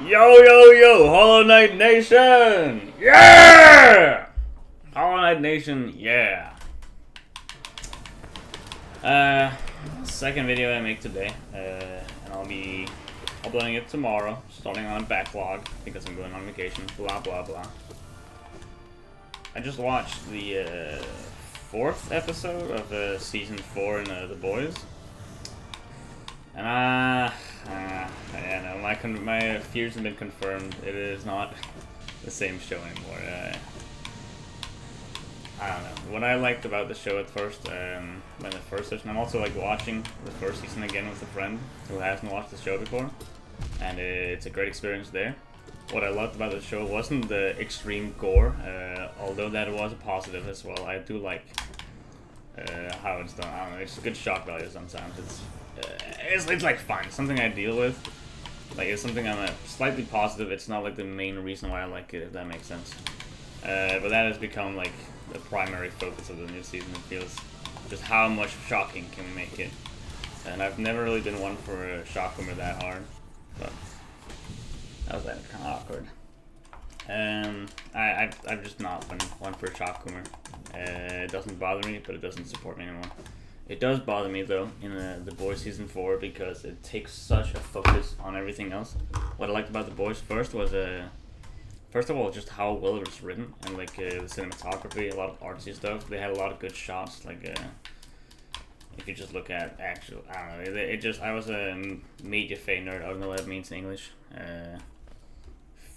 Yo, Hollow Knight Nation! Yeah! Hollow Knight Nation, yeah. Second video I make today, and I'll be uploading it tomorrow, starting on a backlog, because I'm going on vacation, blah blah blah. I just watched the fourth episode of season 4 in The Boys, and my fears have been confirmed. It is not the same show anymore. I don't know. What I liked about the show at first, when the first session, I'm also like watching the first season again with a friend who hasn't watched the show before, and it's a great experience there. What I loved about the show wasn't the extreme gore, although that was a positive as well. I do like how it's done. I don't know. It's good shock value sometimes. It's like fun. Something I deal with. Like, it's something I'm slightly positive. It's not like the main reason why I like it, if that makes sense. But that has become like the primary focus of the new season. It feels just how much shocking can we make it. And I've never really been one for a shock humor that hard. But that was kind of awkward. I've just not been one for shock humor. It doesn't bother me, but it doesn't support me anymore. It does bother me though in The Boys season 4 because it takes such a focus on everything else. What I liked about The Boys first was first of all, just how well it was written, and like the cinematography, a lot of artsy stuff. They had a lot of good shots. Like if you just look at actual, I don't know. I was a media fan nerd. I don't know what that means in English.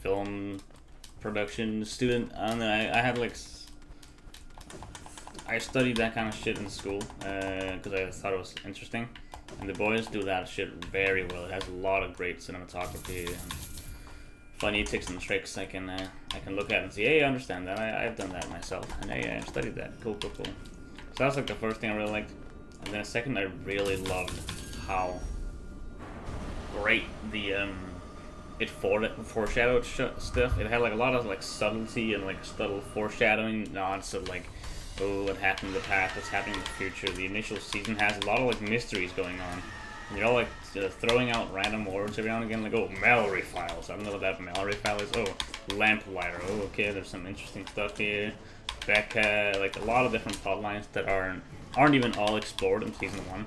Film production student. I don't know. I had like. I studied that kind of shit in school because I thought it was interesting, and The Boys do that shit very well. It has a lot of great cinematography and funny tips and tricks I can look at and see, hey, I understand that. I've done that myself, and hey, I've studied that. Cool. So that's like the first thing I really liked, and then second, I really loved how great the it foreshadowed stuff. It had like a lot of like subtlety and like subtle foreshadowing nods of like, oh, what happened in the past, what's happening in the future. The initial season has a lot of like mysteries going on. And you're all like throwing out random words every now and again, like, oh, Mallory files. I don't know what that Mallory file is. Oh, lamplighter. Oh, okay, there's some interesting stuff here. Becca, like a lot of different plot lines that aren't even all explored in season 1.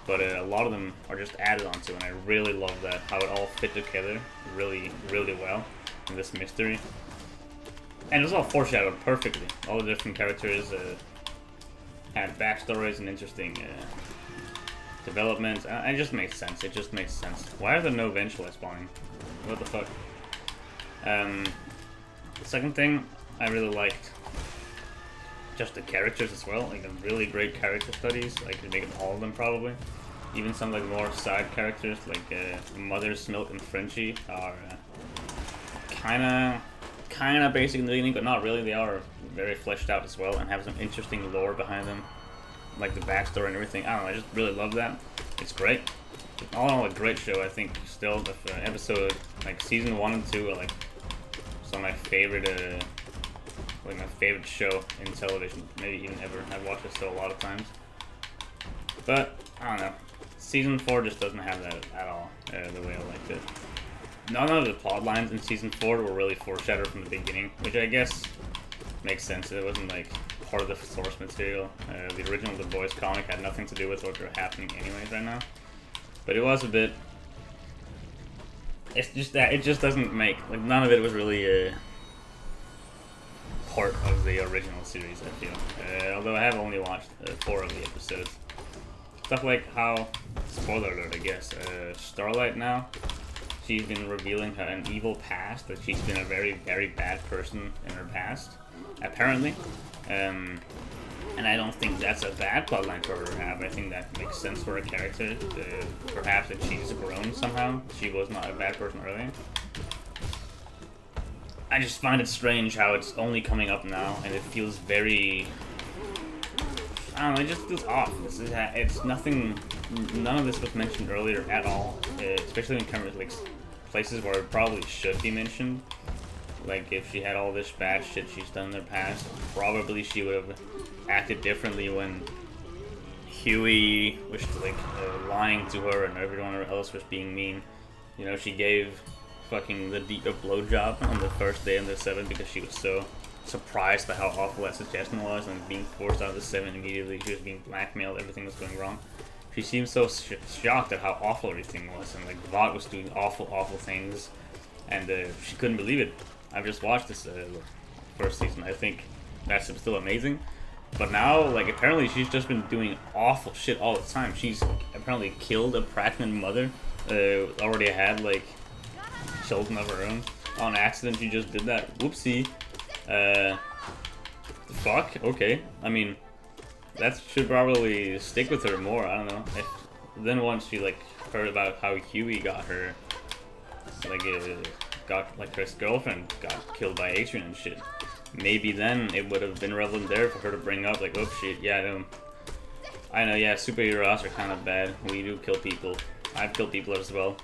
But a lot of them are just added onto, and I really love that, how it all fit together really, really well in this mystery. And it was all foreshadowed perfectly. All the different characters had backstories and interesting developments. It just makes sense. It just makes sense. Why are there no Vengeful spawning? What the fuck? The second thing I really liked, just the characters as well. Like, really great character studies. I could make all of them probably. Even some like more side characters, like Mother's Milk and Frenchie, are kind of basic in the beginning, but not really. They are very fleshed out as well and have some interesting lore behind them, like the backstory and everything. I don't know, I just really love that. It's great. All in all, a great show. I think still the episode, like season 1 and 2 are like some of my favorite, like my favorite show in television, maybe even ever. I've watched it still a lot of times. But I don't know, season 4 just doesn't have that at all, the way I liked it. None of the plot lines in season 4 were really foreshadowed from the beginning, which I guess makes sense. It wasn't like part of the source material. The original The Boys comic had nothing to do with what were happening anyways right now. But it was a bit. It's just that it just doesn't make, like, none of it was really part of the original series, I feel. Although I have only watched 4 of the episodes. Stuff like how, spoiler alert, I guess, Starlight now. She's been revealing an evil past, that she's been a very, very bad person in her past, apparently. And I don't think that's a bad plotline for her to have. I think that makes sense for a character. Perhaps that she's grown somehow. She was not a bad person earlier. I just find it strange how it's only coming up now, and it feels very... I don't know, it just feels off. It's nothing... None of this was mentioned earlier at all, especially in terms of like places where it probably should be mentioned. Like, if she had all this bad shit she's done in the past, probably she would have acted differently when Huey was like lying to her and everyone else was being mean. You know, she gave fucking the deeper blowjob on the first day of the 7 because she was so surprised by how awful that suggestion was and being forced out of the 7 immediately. She was being blackmailed, everything was going wrong. She seemed so shocked at how awful everything was, and like Vought was doing awful things, and she couldn't believe it. I've just watched this first season. I think that's still amazing, but now like apparently she's just been doing awful shit all the time. She's apparently killed a pregnant mother, already had like children of her own on accident. She just did that. Whoopsie. Fuck. Okay. I mean, that should probably stick with her more. I don't know. Then once she like heard about how Huey got her, like got like her girlfriend got killed by Adrian and shit. Maybe then it would have been relevant there for her to bring up like, oh shit, yeah, I know, yeah, superheroes are kind of bad. We do kill people. I've killed people as well.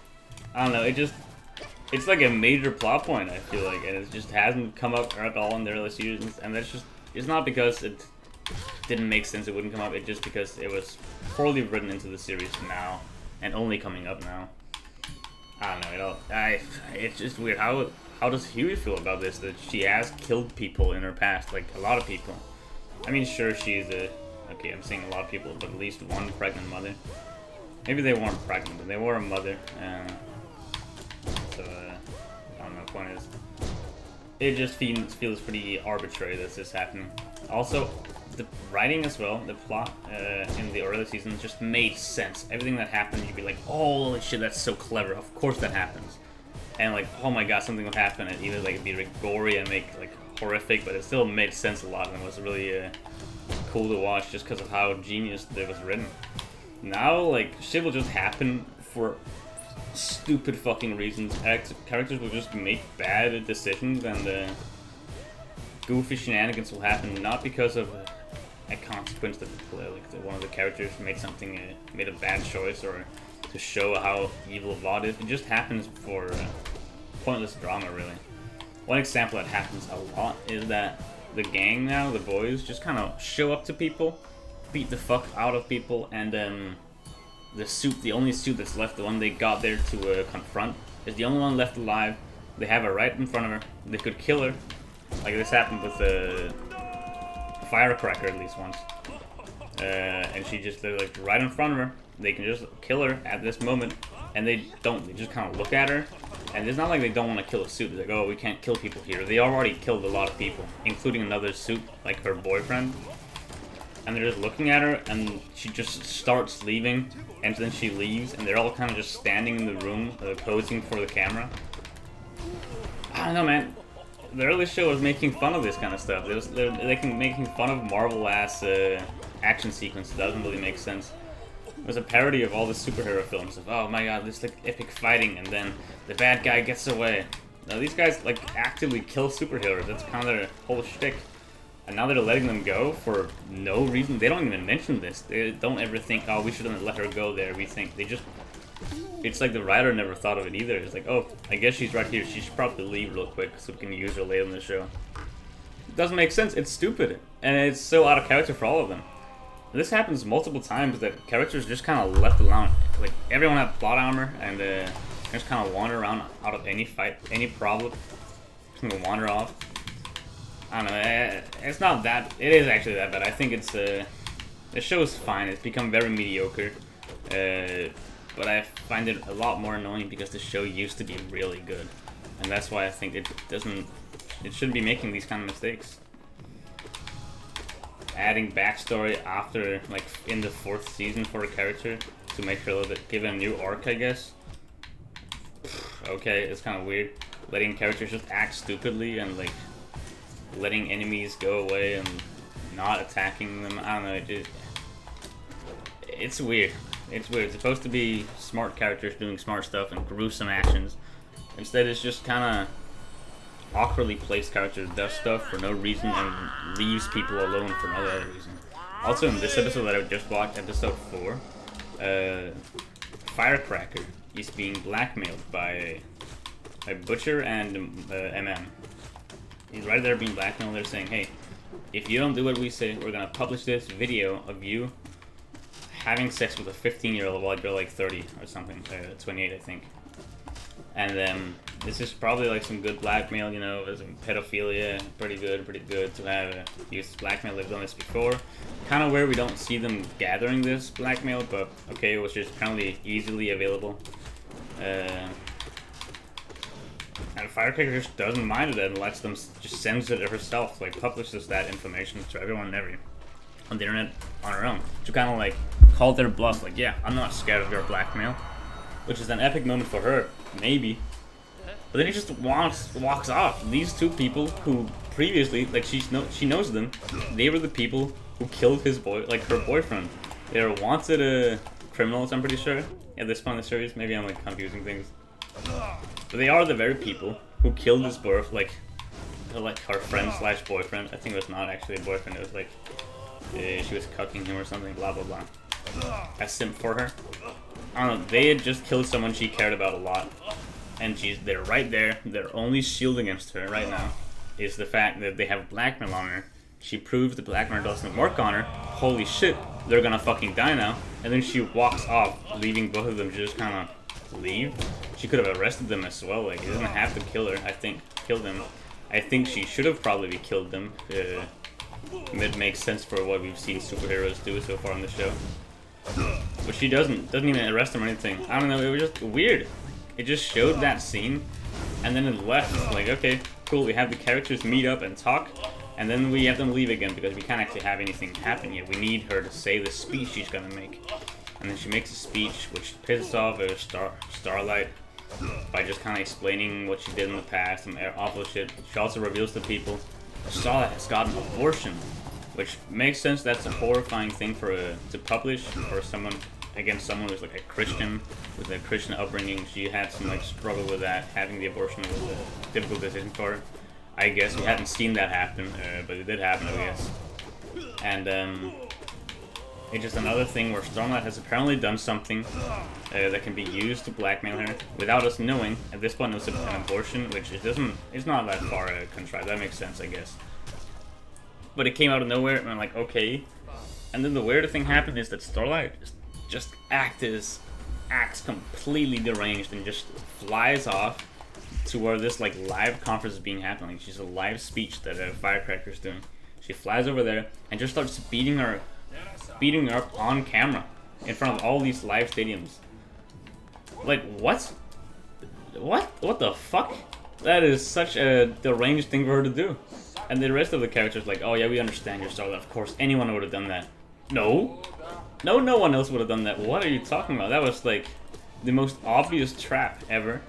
I don't know. It's like a major plot point, I feel like, and it just hasn't come up at all in the early seasons, and that's just, it's not because it didn't make sense it wouldn't come up, it's just because it was poorly written into the series now, and only coming up now. I don't know, it's just weird. How does Huey feel about this, that she has killed people in her past, like a lot of people? I mean, sure, she's okay, I'm saying a lot of people, but at least one pregnant mother. Maybe they weren't pregnant, but they were a mother, so, I don't know, the point is, it just feels pretty arbitrary that this is happening. Also, the writing as well, the plot in the early season just made sense. Everything that happened, you'd be like, holy shit, that's so clever, of course that happens. And like, oh my god, something would happen, and either like it'd be like gory and make like horrific, but it still made sense a lot, and it was really cool to watch just because of how genius it was written. Now, like, shit will just happen for stupid fucking reasons. Characters will just make bad decisions, and goofy shenanigans will happen not because of a consequence that like one of the characters made something, made a bad choice, or to show how evil Vought is. It just happens for pointless drama, really. One example that happens a lot is that the gang now, the boys, just kind of show up to people, beat the fuck out of people, and the only suit that's left, the one they got there to confront, is the only one left alive. They have her right in front of her. They could kill her. Like this happened with the Firecracker at least once. And she just, they're like right in front of her. They can just kill her at this moment, and they don't. They just kind of look at her, and it's not like they don't want to kill a suit. They're like, oh, we can't kill people here. They already killed a lot of people, including another suit, like her boyfriend. And they're just looking at her, and she just starts leaving, and then she leaves, and they're all kind of just standing in the room, posing for the camera. I don't know, man. The early show was making fun of this kind of stuff. They're making fun of Marvel-ass action sequences. It doesn't really make sense. It was a parody of all the superhero films of, oh my god, this like epic fighting, and then the bad guy gets away. Now these guys like actively kill superheroes. That's kind of their whole shtick. And now they're letting them go for no reason. They don't even mention this. They don't ever think, oh, we shouldn't let her go there. We think they just, it's like the writer never thought of it either. It's like, oh, I guess she's right here. She should probably leave real quick so we can use her later in the show. It doesn't make sense. It's stupid. And it's so out of character for all of them. This happens multiple times that characters just kind of left alone. Like, everyone had plot armor, and just kind of wander around out of any fight, any problem. Just gonna wander off. I don't know, it's not that, it is actually that bad. I think it's, the show is fine. It's become very mediocre. But I find it a lot more annoying because the show used to be really good. And that's why I think it shouldn't be making these kind of mistakes. Adding backstory after, like, in the 4th season for a character to make her a little bit, give it a new arc, I guess. Okay, it's kind of weird. Letting characters just act stupidly and, like, letting enemies go away and not attacking them. I don't know, it's weird. It's weird. It's supposed to be smart characters doing smart stuff and gruesome actions. Instead, it's just kind of awkwardly placed characters does stuff for no reason and leaves people alone for no other reason. Also, in this episode that I just watched, episode 4, Firecracker is being blackmailed by Butcher and MM. He's right there being blackmailed. They're saying, hey, if you don't do what we say, we're gonna publish this video of you having sex with a 15-year-old while you're like 30 or something, 28 I think. And this is probably like some good blackmail, you know, some pedophilia, pretty good to have used blackmail. They've done this before. Kind of where we don't see them gathering this blackmail, but okay, it was just apparently easily available. And Firecracker just doesn't mind it and lets them, just sends it herself, like publishes that information to everyone and on the internet on her own. To kind of like call their bluff, like, yeah, I'm not scared of your blackmail. Which is an epic moment for her, maybe. But then he just walks off. These two people who previously, like she knows them, they were the people who killed his her boyfriend. They are wanted criminals, I'm pretty sure, at this point in the series. Maybe I'm like confusing things. But they are the very people who killed his like her friend slash boyfriend. I think it was not actually a boyfriend, it was like she was cucking him or something, blah blah blah. A simp for her. I don't know, they had just killed someone she cared about a lot. And they're right there. Their only shield against her right now is the fact that they have blackmail on her. She proves the blackmail doesn't work on her. Holy shit, they're gonna fucking die now. And then she walks off, leaving both of them to just kind of leave. She could have arrested them as well. Like, he doesn't have to kill her, I think. Kill them. I think she should have probably killed them. It makes sense for what we've seen superheroes do so far on the show. But she doesn't even arrest him or anything. I don't know, it was just weird. It just showed that scene, and then it left. Like, okay, cool, we have the characters meet up and talk, and then we have them leave again because we can't actually have anything happen yet. We need her to say the speech she's gonna make. And then she makes a speech which pisses off Starlight by just kind of explaining what she did in the past and awful shit. She also reveals to people Starlight has gotten an abortion. Which makes sense. That's a horrifying thing to publish for someone, against someone who's like a Christian with a Christian upbringing. She had some like struggle with that. Having the abortion was a difficult decision for her. I guess we hadn't seen that happen, but it did happen, I guess. And it's just another thing where Starlight has apparently done something that can be used to blackmail her without us knowing. At this point, it was an abortion, which it's not that far contrived. That makes sense, I guess. But it came out of nowhere, and I'm like, okay. And then the weird thing happened is that Starlight just acts completely deranged and just flies off to where this like live conference is being happening. She's a live speech that Firecracker's doing. She flies over there and just starts beating her up on camera in front of all these live stadiums. Like, what? What the fuck? That is such a deranged thing for her to do. And the rest of the characters like, oh yeah, we understand your Starlight. Of course, anyone would have done that. No one else would have done that. What are you talking about? That was like the most obvious trap ever.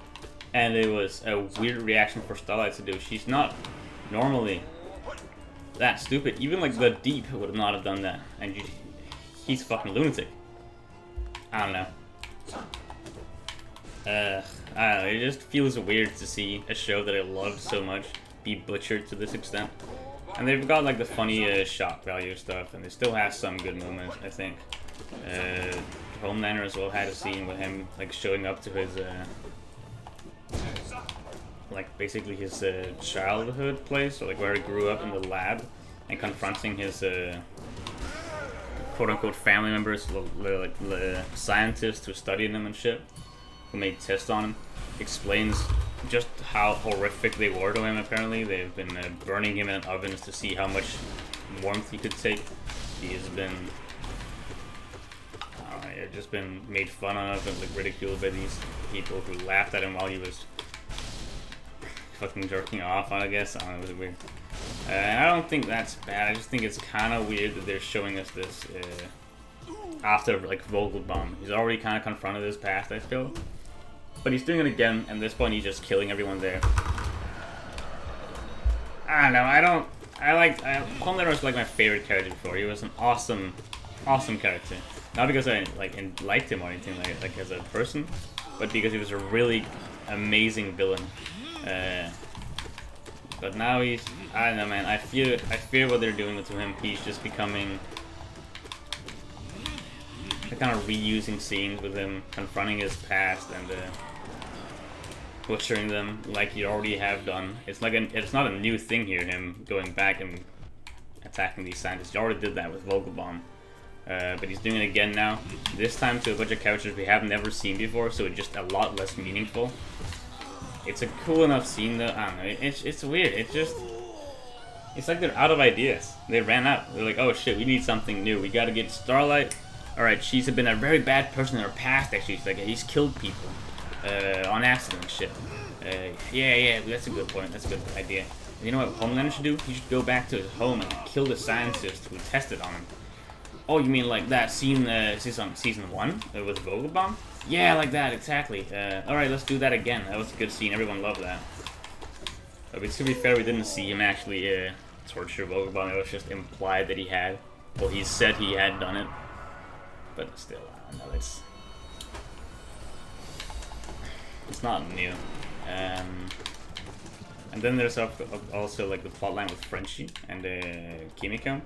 And it was a weird reaction for Starlight to do. She's not normally that stupid. Even like the Deep would not have done that. And he's a fucking lunatic. I don't know. I don't know. It just feels weird to see a show that I loved so much be butchered to this extent. And they've got like the funny shock value stuff, and they still have some good moments, I think. Homelander as well had a scene with him like showing up to his like basically his childhood place, or like where he grew up in the lab, and confronting his quote-unquote family members, the scientists who studied him and shit, who made tests on him. Explains just how horrific they were to him. Apparently they've been burning him in ovens to see how much warmth he could take. He has been just been made fun of and like ridiculed by these people who laughed at him while he was fucking jerking off, I guess. I don't know, it was weird. I don't think that's bad. I just think it's kind of weird that they're showing us this after like Vogelbaum. He's already kind of confronted his past, I feel. But he's doing it again, and at this point he's just killing everyone there. I don't know, Homelander was like my favorite character before. He was an awesome character. Not because I liked him or anything like as a person, but because he was a really amazing villain. But now he's, I don't know, man, I fear what they're doing to him. He's just becoming, they're kind of reusing scenes with him confronting his past and butchering them like you already have done. It's like it's not a new thing here, him going back and attacking these scientists. He already did that with Vogelbaum. But he's doing it again now. This time to a bunch of characters we have never seen before, so it's just a lot less meaningful. It's a cool enough scene though. I don't know. It's weird. It's like they're out of ideas. They ran out. They're like, oh shit, we need something new. We gotta get Starlight. Alright, she's been a very bad person in her past, actually. She's like, he's killed people. On accident and shit. Yeah, that's a good point. That's a good idea. You know what Homelander should do? He should go back to his home and kill the scientist who tested on him. Oh, you mean like that scene, season 1? With Vogelbaum? Yeah, like that, exactly. Alright, let's do that again. That was a good scene. Everyone loved that. But to be fair, we didn't see him actually torture Vogelbaum. It was just implied that he had. Well, he said he had done it. But still, I know it's not new. And then there's also like the plotline with Frenchie and Kimiko,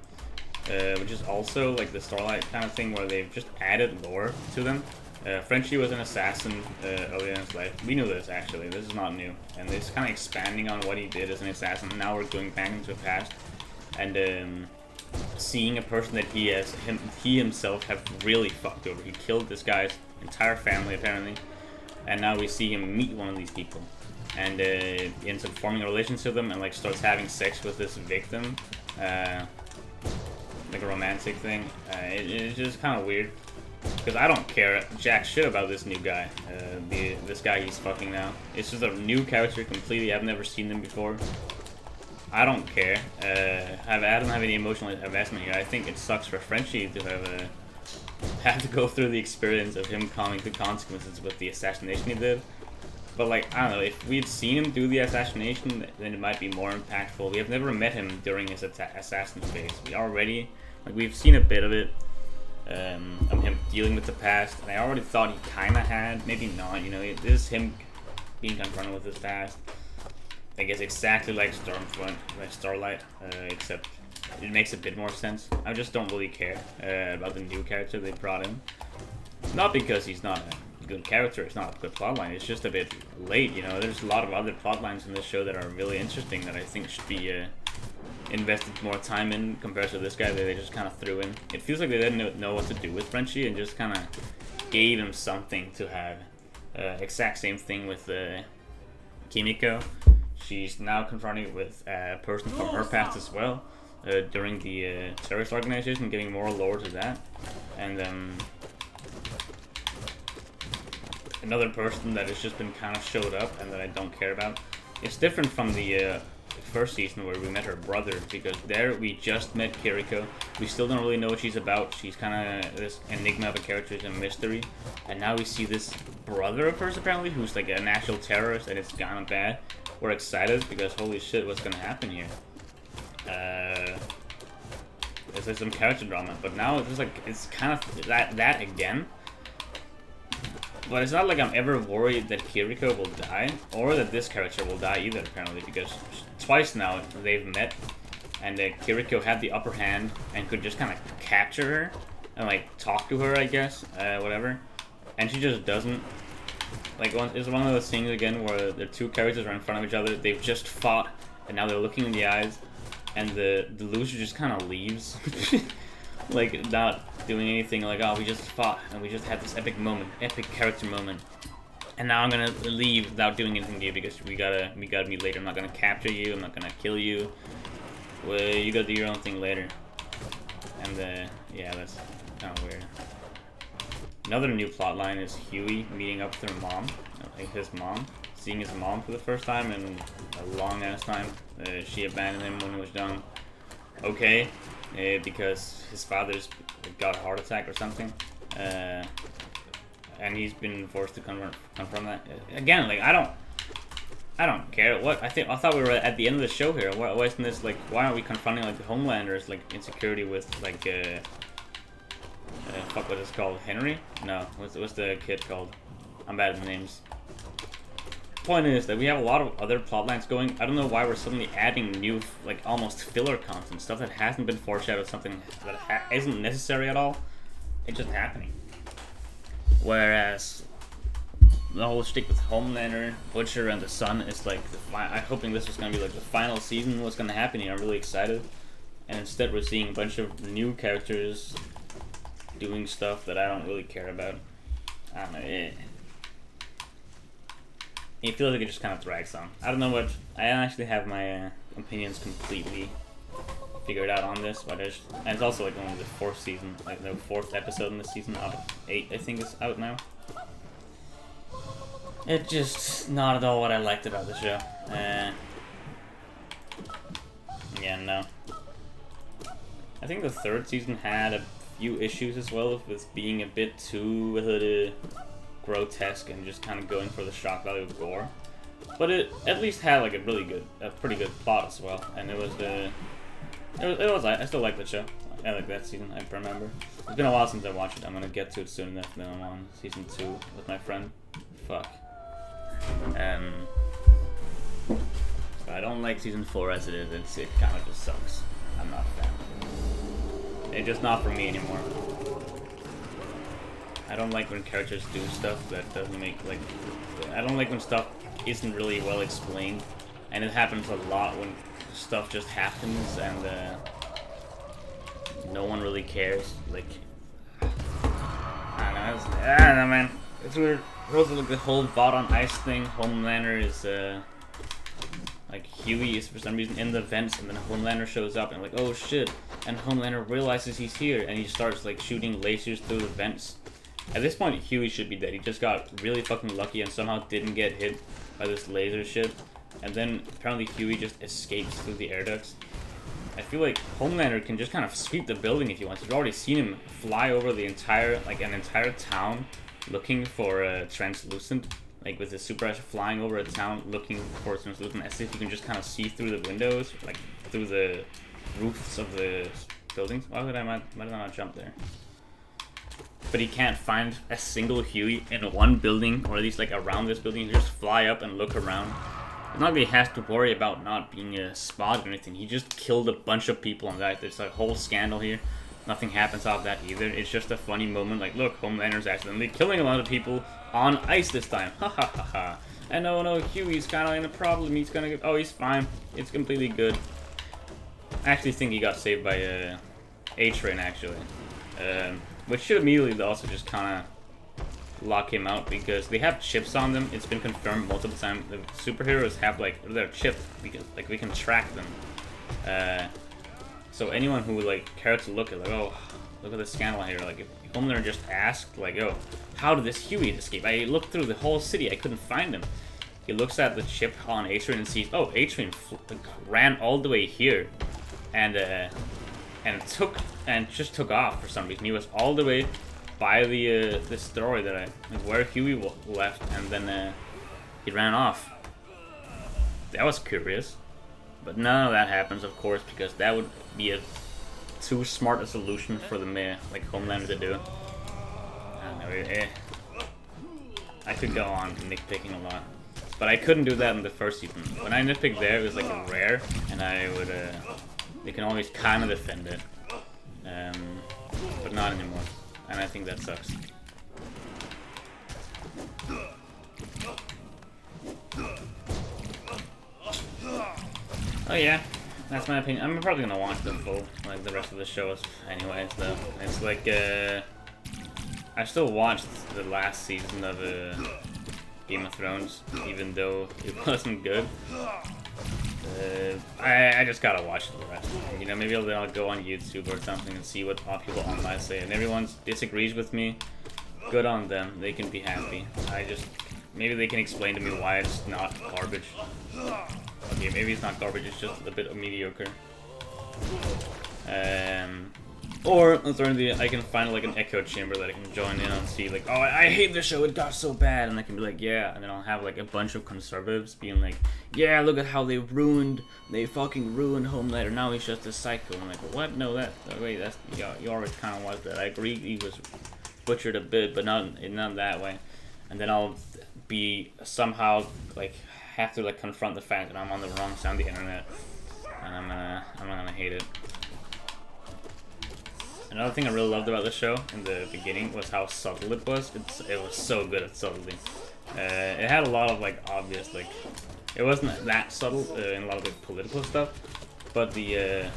which is also like the Starlight kind of thing where they've just added lore to them. Frenchie was an assassin earlier in his life. We knew this actually. This is not new, and it's kind of expanding on what he did as an assassin. Now we're going back into the past and seeing a person that he himself have really fucked over. He killed this guy's entire family apparently, and now we see him meet one of these people, and he ends up forming a relationship with them and like starts having sex with this victim, like a romantic thing. It's just kind of weird. Because I don't care jack shit about this new guy, this guy he's fucking now. It's just a new character completely. I've never seen them before. I don't care. I don't have any emotional investment here. I think it sucks for Frenchie to have to go through the experience of him coming to consequences with the assassination he did. But like, I don't know, if we'd seen him do the assassination, then it might be more impactful. We have never met him during his assassin phase. We've seen a bit of it. Of him dealing with the past, and I already thought he kind of had, maybe not, you know, this is him being confronted with his past. I guess exactly like Stormfront, like Starlight, except it makes a bit more sense. I just don't really care about the new character they brought in. Not because he's not a good character, it's not a good plotline, it's just a bit late, you know. There's a lot of other plotlines in this show that are really interesting that I think should be invested more time in compared to this guy that they just kind of threw in. It feels like they didn't know what to do with Frenchie and just kind of gave him something to have. Exact same thing with Kimiko. She's now confronted with a person from her past as well during the terrorist organization, giving more lore to that. And another person that has just been kind of showed up and that I don't care about. It's different from the first season where we met her brother, because there we just met Kiriko. We still don't really know what she's about. She's kind of this enigma of a character, it's a mystery. And now we see this brother of hers apparently, who's like an actual terrorist, and it's gone bad. We're excited because holy shit, what's gonna happen here? There's like some character drama, but now it's just like it's kind of that again. But it's not like I'm ever worried that Kiriko will die, or that this character will die either, apparently, because twice now they've met, and Kiriko had the upper hand and could just kind of capture her and like talk to her, I guess, whatever, and she just doesn't. Like, it's one of those things again where the two characters are in front of each other, they've just fought, and now they're looking in the eyes, and the loser just kind of leaves. Like, not doing anything, like, oh, we just fought, and we just had this epic moment, epic character moment, and now I'm gonna leave without doing anything to you, because we gotta meet later. I'm not gonna capture you, I'm not gonna kill you, well, you gotta do your own thing later. And, yeah, that's kind of weird. Another new plotline is Huey meeting up with her mom, like his mom, seeing his mom for the first time in a long-ass time. She abandoned him when he was young. Okay. Because his father's got a heart attack or something, and he's been forced to confront that again. Like, I don't care. What I thought we were at the end of the show here. Why isn't this like? Why aren't we confronting like the Homelander's like insecurity with like fuck, what is it called? Henry? No, what's the kid called? I'm bad at names. Point is that we have a lot of other plot lines going. I don't know why we're suddenly adding new, like, almost filler content, stuff that hasn't been foreshadowed, something that isn't necessary at all. It's just happening. Whereas the whole shtick with Homelander, Butcher, and the Sun is like, I'm hoping this was gonna be like the final season. What's gonna happen here? I'm really excited. And instead, we're seeing a bunch of new characters doing stuff that I don't really care about. I don't know. it feels like it just kind of drags on. I don't know what. I don't actually have my opinions completely figured out on this, but and it's also like only the 4th season, like the 4th episode in the season out of 8, I think, is out now. It's just not at all what I liked about the show. Yeah, no. I think the 3rd season had a few issues as well with being a bit too grotesque and just kind of going for the shock value of gore. But it at least had like a pretty good plot as well, and it was I still like the show. I like that season. I remember. It's been a while since I watched it. I'm gonna get to it soon enough. Then I'm on season 2 with my friend. Fuck. I don't like season 4 as it is. It kind of just sucks. I'm not a fan. It's just not for me anymore. I don't like when characters do stuff that doesn't make like. I don't like when stuff isn't really well explained, and it happens a lot when stuff just happens and no one really cares. Like, I don't know, man. It's weird. Also, like the whole bot on ice thing. Homelander is like Huey is for some reason in the vents, and then Homelander shows up and like, oh shit, and Homelander realizes he's here and he starts like shooting lasers through the vents. At this point, Huey should be dead. He just got really fucking lucky and somehow didn't get hit by this laser shit. And then apparently Huey just escapes through the air ducts. I feel like Homelander can just kind of sweep the building if he wants. We've already seen him fly over the entire town looking for translucent, like with his super ash flying over a town looking for translucent, as if you can just kind of see through the windows, like through the roofs of the buildings. Why would might I not jump there? But he can't find a single Huey in one building, or at least like around this building. He just fly up and look around. It's not that he has to worry about not being spotted or anything. He just killed a bunch of people on that. There's a whole scandal here. Nothing happens off that either. It's just a funny moment. Like, look, Homelander's accidentally killing a lot of people on ice this time. Ha ha ha ha. And no, Huey's kind of in a problem. He's gonna get. Oh, he's fine. It's completely good. I actually think he got saved by A-Train, actually. Which should immediately also just kind of lock him out, because they have chips on them. It's been confirmed multiple times. The superheroes have like they're chipped because like we can track them. So anyone who like cares to look at like, oh, look at the scandal here. Like if Homelander just asked like, oh, how did this Huey escape? I looked through the whole city. I couldn't find him. He looks at the chip on A-Train and sees, oh, A-Train ran all the way here, and just took off for some reason. He was all the way by the story that like where Huey left, and then he ran off. That was curious, but none of that happens, of course, because that would be a too smart a solution for the like Homelander to do. I don't know. I could go on nitpicking a lot, but I couldn't do that in the first season. When I nitpicked there, it was like a rare, and I would they can always kind of defend it, but not anymore, and I think that sucks. Oh yeah, that's my opinion. I'm probably gonna watch the full, like the rest of the shows anyways, though. It's like, I still watched the last season of Game of Thrones, even though it wasn't good. I just gotta watch the rest. You know, maybe I'll go on YouTube or something and see what people online say. And everyone disagrees with me. Good on them. They can be happy. Maybe they can explain to me why it's not garbage. Okay, maybe it's not garbage. It's just a bit of mediocre. Or alternatively, I can find like an echo chamber that I can join in and see like, oh, I hate this show, it got so bad, and I can be like, yeah, and then I'll have like a bunch of conservatives being like, yeah, look at how they fucking ruined Homelander, now he's just a psycho. I'm like, what? No, wait, that's, yeah, you always kind of was that. I agree he was butchered a bit, but not that way. And then I'll be somehow like have to like confront the fact that I'm on the wrong side of the internet, and I'm gonna hate it. Another thing I really loved about the show in the beginning was how subtle it was. It was so good at subtlety. It had a lot of like obvious, like, it wasn't that subtle in a lot of the political stuff, but the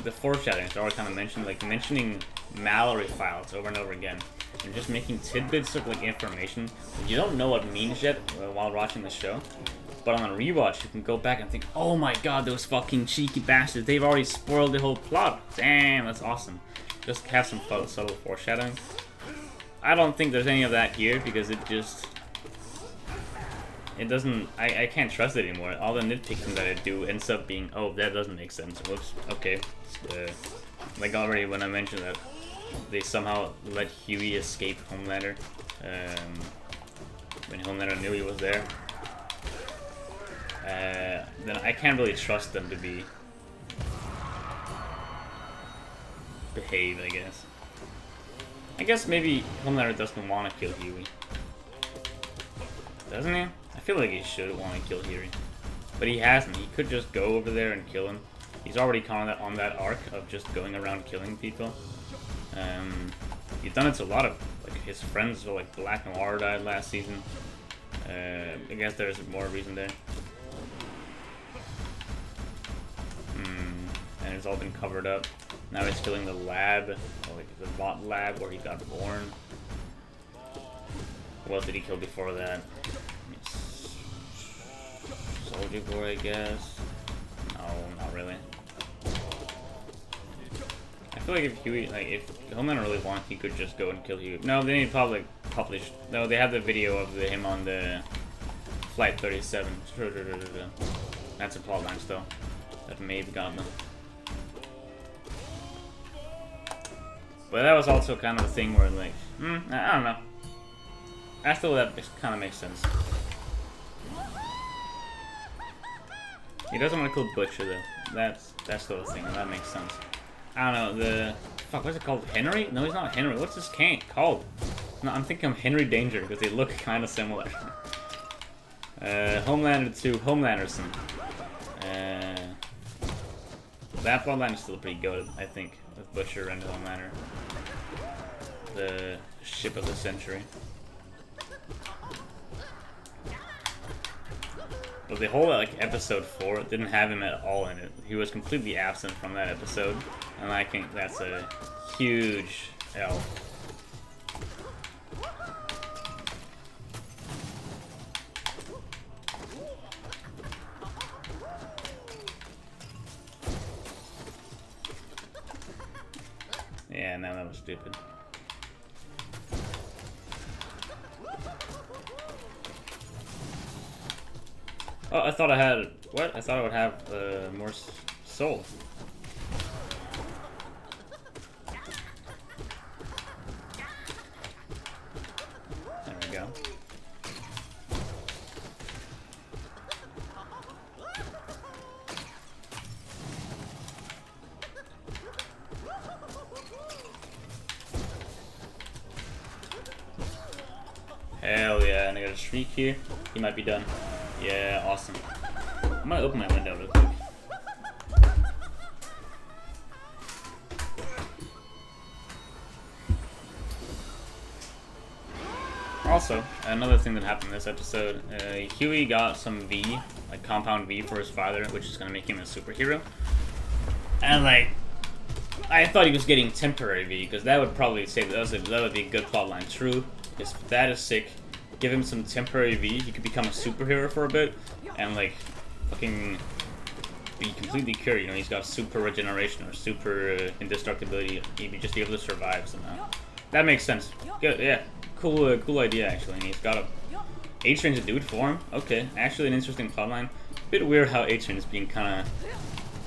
foreshadowing, I already kind of mentioned, like mentioning Mallory files over and over again. and just making tidbits of like information that you don't know what means yet while watching the show. But on a rewatch, you can go back and think, oh my god, those fucking cheeky bastards, they've already spoiled the whole plot. Damn, that's awesome. Just have some subtle foreshadowing. I don't think there's any of that here, because it doesn't, I can't trust it anymore. All the nitpicking that I do ends up being, oh, that doesn't make sense. Whoops, okay. Like already when I mentioned that they somehow let Huey escape Homelander, when Homelander knew he was there. Then I can't really trust them to behave, I guess. I guess maybe Homelander doesn't want to kill Huey. Doesn't he? I feel like he should want to kill Huey. But he hasn't. He could just go over there and kill him. He's already kind of on that arc of just going around killing people. He's done it to a lot of, like, his friends, so like Black Noir died last season. I guess there's more reason there. And it's all been covered up. Now he's killing the lab, or like the bot lab where he got born. What else did he kill before that? Soldier Boy, I guess. No, not really. I feel like if Huey, like if Homelander really wanted, he could just go and kill Huey. No, they need to probably publish. No, they have the video of him on the Flight 37. That's a plotline still. That may have gotten them. But that was also kind of a thing where, like, I don't know. I still, that kind of makes sense. He doesn't want to kill Butcher though. That's still a thing, and that makes sense. I don't know, fuck, what's it called? Henry? No, he's not Henry. What's this cane called? No, I'm thinking of Henry Danger, because they look kind of similar. Homelander to Homelanderson. That plotline is still pretty good, I think, with Butcher and Homelander. The ship of the century. But the whole, like, episode 4 didn't have him at all in it. He was completely absent from that episode, and I think that's a huge L. Yeah, no, that was stupid. Oh, I thought I had... What? I thought I would have more soul. There we go. Hell yeah, and I got a Shriek here. He might be done. Yeah, awesome. I'm gonna open my window real quick. Also, another thing that happened in this episode, Huey got some V, like compound V for his father, which is gonna make him a superhero. And like, I thought he was getting temporary V, because that would probably say that would be a good plotline. True, his dad is sick. Give him some temporary V, he could become a superhero for a bit, and like, fucking be completely cured. You know, he's got super regeneration or super indestructibility. He'd just be able to survive somehow. That makes sense. Good, yeah, cool idea actually. And he's got a A-Train's a dude for him. Okay, actually an interesting plotline. Bit weird how A-Train is being kind of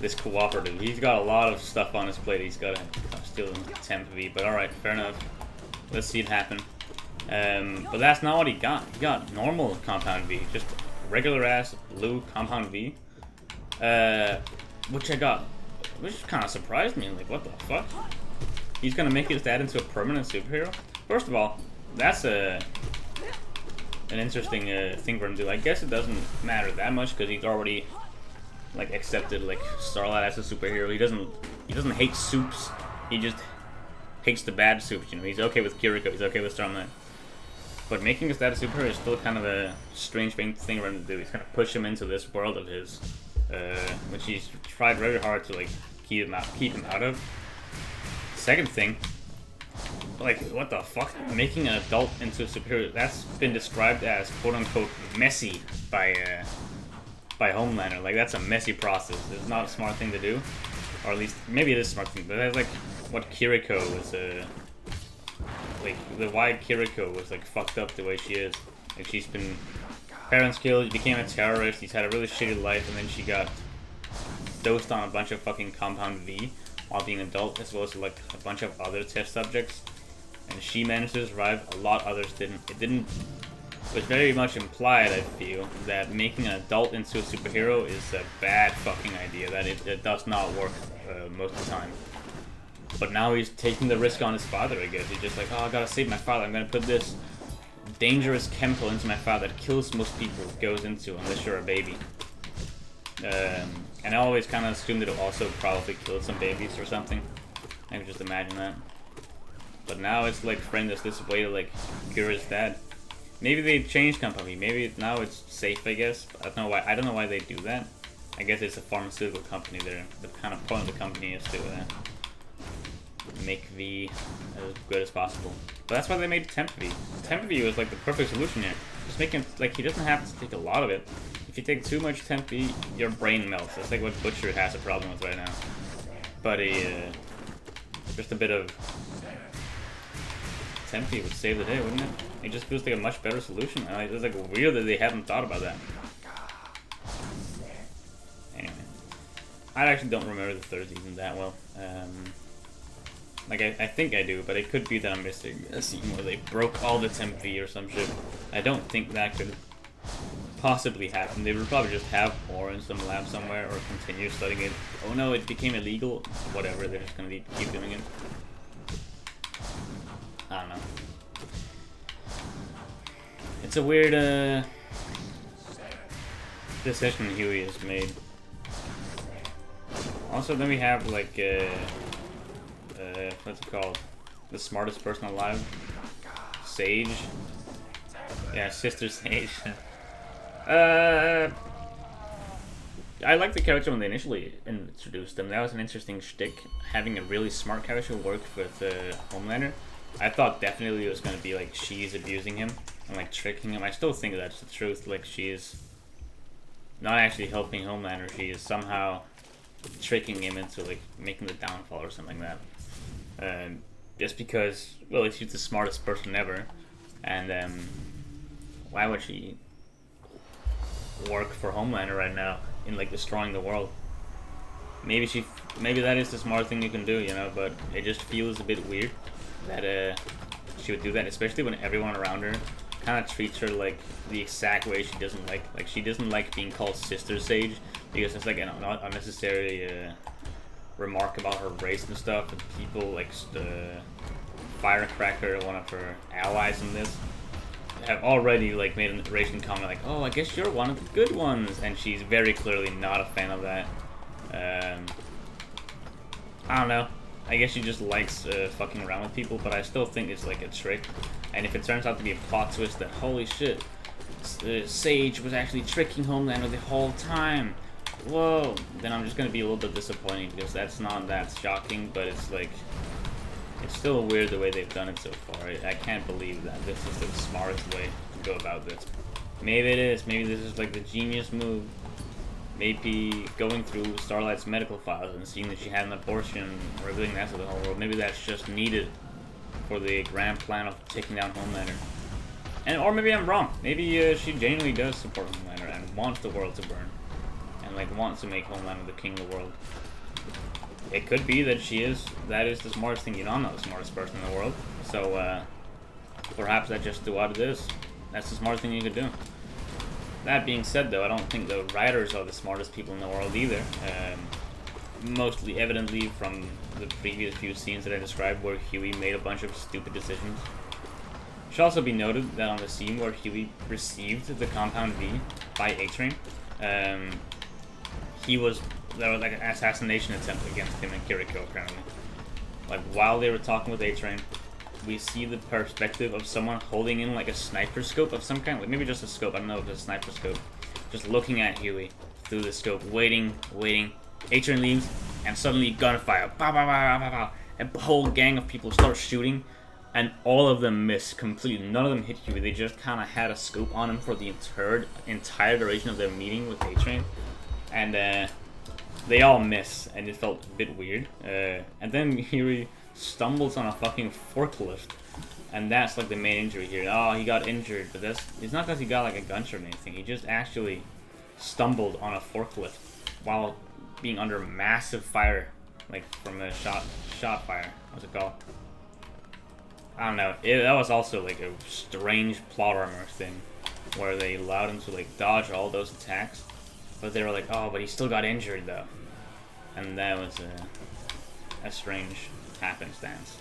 this cooperative. He's got a lot of stuff on his plate. He's got to steal temp V, but all right, fair enough. Let's see it happen. But that's not what he got. He got normal compound V, just regular ass blue compound V, which kind of surprised me. Like, what the fuck? He's gonna make his dad into a permanent superhero? First of all, that's an interesting thing for him to do. I guess it doesn't matter that much because he's already like accepted like Starlight as a superhero. He doesn't hate soups. He just hates the bad soups. You know, he's okay with Kiriko. He's okay with Starlight. But making his dad a superhero is still kind of a strange thing for him to do. He's gonna push him into this world of his, which he's tried very hard to like keep him out of. Second thing, Like, what the fuck? Making an adult into a superior, that's been described as quote-unquote messy by Homelander. Like, that's a messy process. It's not a smart thing to do. Or at least, maybe it is a smart thing, but that's like what Kiriko was, like, why Kiriko was, like, fucked up the way she is. Like, she's been, parents killed, became a terrorist, she's had a really shitty life, and then she got dosed on a bunch of fucking Compound V while being an adult, as well as, like, a bunch of other test subjects. And she managed to survive, a lot others didn't. It was very much implied, I feel, that making an adult into a superhero is a bad fucking idea, that it does not work most of the time. But now he's taking the risk on his father, I guess. He's just like, oh, I gotta save my father, I'm gonna put this dangerous chemical into my father that kills most people, goes into, unless you're a baby. And I always kind of assumed that it also probably killed some babies or something. I can just imagine that. But now it's like framed as this way to like cure his dad. Maybe they changed company. Maybe now it's safe, I guess. I don't know why. I don't know why they do that. I guess it's a pharmaceutical company. The kind of point of the company is to make V as good as possible. But that's why they made Temp V. Temp V was like the perfect solution here. Just make him like he doesn't have to take a lot of it. If you take too much Temp V, your brain melts. That's like what Butcher has a problem with right now. But just a bit of Temp V would save the day, wouldn't it? It just feels like a much better solution. It's like weird that they haven't thought about that. Anyway, I actually don't remember the third season that well. Like I think I do, but it could be that I'm missing a scene where they broke all the Temp V or some shit. I don't think that could possibly happen. They would probably just have more in some lab somewhere or continue studying it. Oh no, it became illegal. Whatever, they're just gonna keep doing it. I don't know. It's a weird decision Huey has made. Also, then we have like what's it called? The smartest person alive? Sage? Yeah, Sister Sage. I liked the character when they initially introduced them. That was an interesting shtick. Having a really smart character work with Homelander. I thought definitely it was going to be like she's abusing him and like tricking him. I still think that's the truth. Like she's not actually helping Homelander. She is somehow tricking him into like making the downfall or something like that. Just because, well, she's the smartest person ever, and why would she work for Homelander right now in like destroying the world? Maybe that is the smart thing you can do, you know. But it just feels a bit weird that she would do that, especially when everyone around her kind of treats her like the exact way she doesn't like. Like she doesn't like being called Sister Sage because it's like an unnecessary remark about her race and stuff. And people like Firecracker, one of her allies in this, have already like made an iteration comment like, "Oh, I guess you're one of the good ones," and she's very clearly not a fan of that. I don't know. I guess she just likes fucking around with people, but I still think it's like a trick. And if it turns out to be a plot twist that, holy shit, Sage was actually tricking Homelander the whole time, whoa, then I'm just gonna be a little bit disappointed because that's not that shocking, but it's like, it's still weird the way they've done it so far. I can't believe that this is the smartest way to go about this. Maybe it is. Maybe this is like the genius move. Maybe going through Starlight's medical files and seeing that she had an abortion, revealing that to the whole world. Maybe that's just needed for the grand plan of taking down Homelander. Or maybe I'm wrong. Maybe she genuinely does support Homelander and wants the world to burn. And like wants to make Homelander the king of the world. It could be that that is the smartest thing. You know, I'm not the smartest person in the world. So perhaps that's just what it is. That's the smartest thing you could do. That being said, though, I don't think the writers are the smartest people in the world either. Mostly evidently from the previous few scenes that I described where Huey made a bunch of stupid decisions. It should also be noted that on the scene where Huey received the Compound V by A-Train, there was like an assassination attempt against him and Kiriko, apparently. Like, while they were talking with A-Train, we see the perspective of someone holding in like a sniper scope of some kind, like maybe just a scope, I don't know if it's a sniper scope, just looking at Huey through the scope, waiting. A-Train leaves, and suddenly gunfire, pow, pow, pow, pow, pow, pow. A whole gang of people start shooting, and all of them miss completely. None of them hit you. They just kind of had a scope on him for the entire duration of their meeting with A-Train, and they all miss, and it felt a bit weird. And then he stumbles on a fucking forklift, and that's like the main injury here. Oh, he got injured, but it's not because he got like a gunshot or anything. He just actually stumbled on a forklift while being under massive fire, like from a shot fire. What's it called? I don't know. That was also like a strange plot armor thing, where they allowed him to like dodge all those attacks, but they were like, oh, but he still got injured though, and that was a strange happenstance.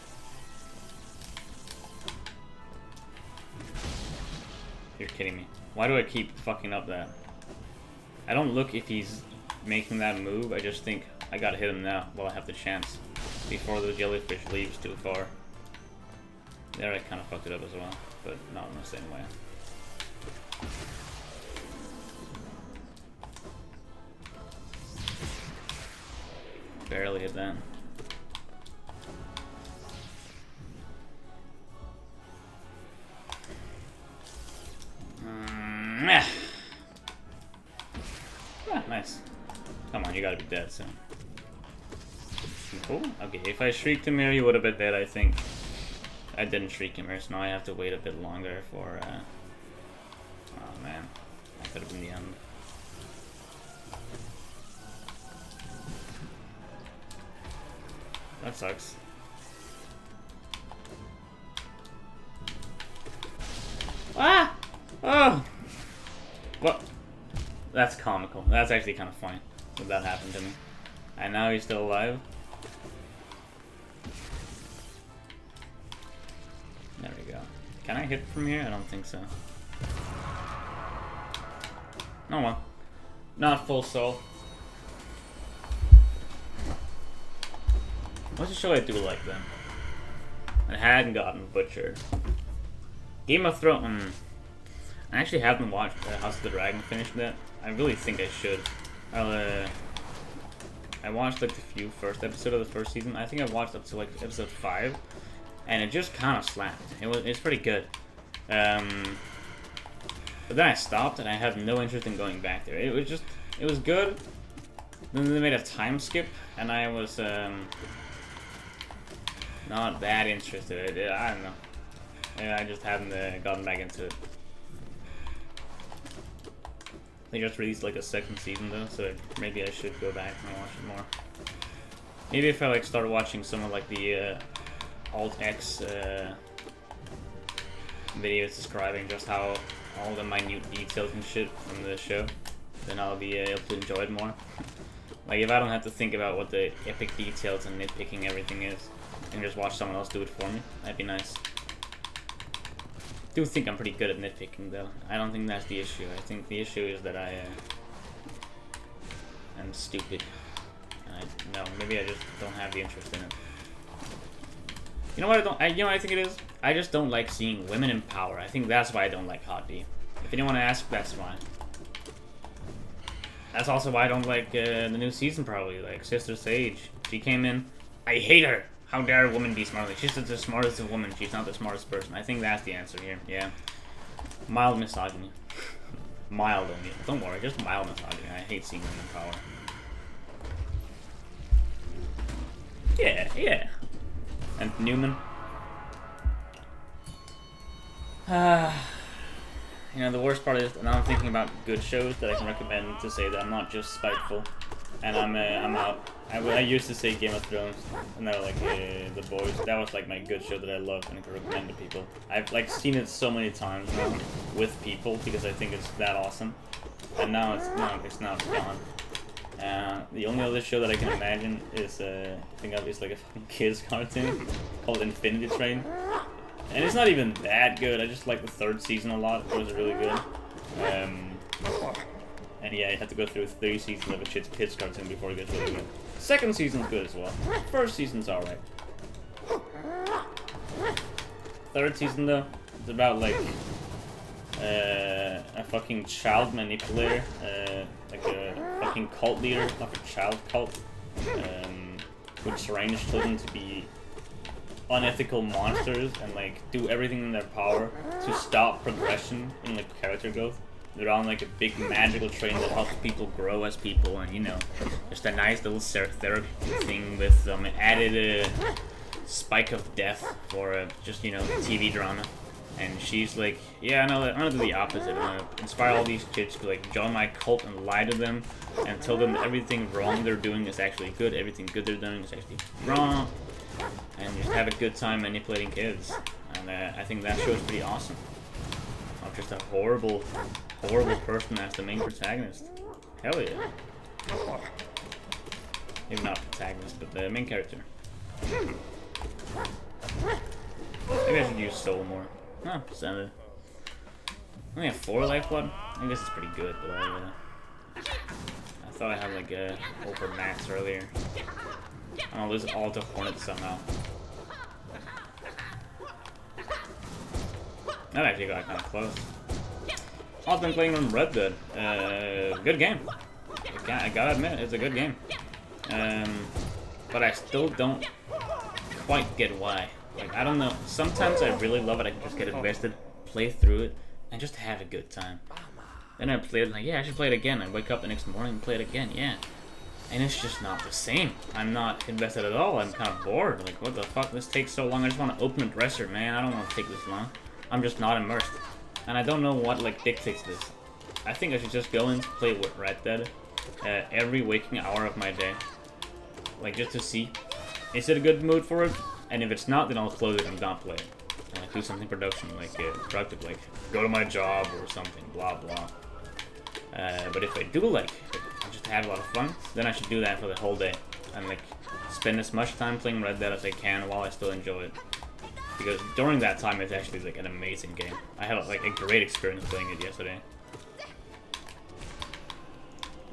You're kidding me. Why do I keep fucking up that? I don't look if he's making that move. I just think I gotta hit him now while I have the chance before the jellyfish leaves too far. There I kind of fucked it up as well, but not in the same way. Barely hit that. Nice. Come on, you gotta be dead soon. Cool. Okay, if I shrieked him here, he would have been dead, I think. I didn't shriek him here, so now I have to wait a bit longer for, oh man. That could have been the end. That sucks. Ah! Oh! What? That's comical. That's actually kind of funny that that happened to me. And now he's still alive. There we go. Can I hit from here? I don't think so. Oh well. Not full soul. What's a show I do like then? I hadn't gotten butchered. Game of Thrones. I actually haven't watched House of the Dragon finished yet. I really think I should. I watched like the first episode of the first season. I think I watched up to like episode 5, and it just kind of slapped. It's pretty good. But then I stopped, and I had no interest in going back there. It was good. Then they made a time skip, and I was not that interested. I don't know. Yeah, I just haven't gotten back into it. They just released like a second season though, so maybe I should go back and watch it more. Maybe if I like start watching some of like the Alt X videos describing just how all the minute details and shit from the show, then I'll be able to enjoy it more. Like if I don't have to think about what the epic details and nitpicking everything is, and just watch someone else do it for me, that'd be nice. I do think I'm pretty good at nitpicking though. I don't think that's the issue. I think the issue is that I am stupid. No, maybe I just don't have the interest in it. You know what you know what I think it is? I just don't like seeing women in power. I think that's why I don't like Hot D. If anyone asks, that's why. That's also why I don't like the new season probably. Like Sister Sage. She came in. I hate her. How dare a woman be smart? Like, she's the smartest of women. She's not the smartest person. I think that's the answer here. Yeah. Mild misogyny. Mild only. Don't worry, just mild misogyny. I hate seeing women in power. Yeah. And Newman. You know, the worst part is now I'm thinking about good shows that I can recommend to say that I'm not just spiteful. And I'm out. I used to say Game of Thrones, and now like The Boys. That was like my good show that I loved and I could recommend to people. I've like seen it so many times now with people because I think it's that awesome. And now it's now gone. The only other show that I can imagine is I think it's like a fucking kids cartoon called Infinity Train. And it's not even that good. I just like the third season a lot. It was really good. And yeah, I had to go through 3 seasons of a kids cartoon before it gets really good. Second season's good as well. First season's alright. Third season though, it's about like a fucking child manipulator, like a fucking cult leader of a child cult, who trains children to be unethical monsters and like do everything in their power to stop progression in like character growth. They're on like a big magical train that helps people grow as people, and you know, just a nice little therapy thing with added a spike of death for just, you know, TV drama. And she's like, yeah, no, I'm gonna do the opposite. I'm gonna inspire all these kids to like join my cult and lie to them and tell them that everything wrong they're doing is actually good, everything good they're doing is actually wrong, and just have a good time manipulating kids. And I think that show is pretty awesome. I'm just a horrible person as the main protagonist. Hell yeah. Maybe not protagonist, but the main character. Maybe I should use soul more. Oh, Santa. I only have 4 life blood. I guess it's pretty good, but I thought I had like a over max earlier. I'm gonna lose it all to Hornets somehow. That actually got kind of close. I've been playing on Red Dead. Good game. I gotta admit, it's a good game. But I still don't quite get why. Like, I don't know. Sometimes I really love it. I can just get invested, play through it, and just have a good time. Then I play it like, yeah, I should play it again. I wake up the next morning and play it again, yeah. And it's just not the same. I'm not invested at all. I'm kind of bored. Like, what the fuck? This takes so long. I just want to open a dresser, man. I don't want to take this long. I'm just not immersed. And I don't know what, like, dictates this. I think I should just go and play with Red Dead every waking hour of my day. Like, just to see. Is it a good mood for it? And if it's not, then I'll close it and not play it. And like, do something productive, like go to my job or something, blah blah. But if I do like it, I just have a lot of fun, then I should do that for the whole day. And like, spend as much time playing Red Dead as I can while I still enjoy it. Because during that time, it's actually like an amazing game. I had like a great experience playing it yesterday.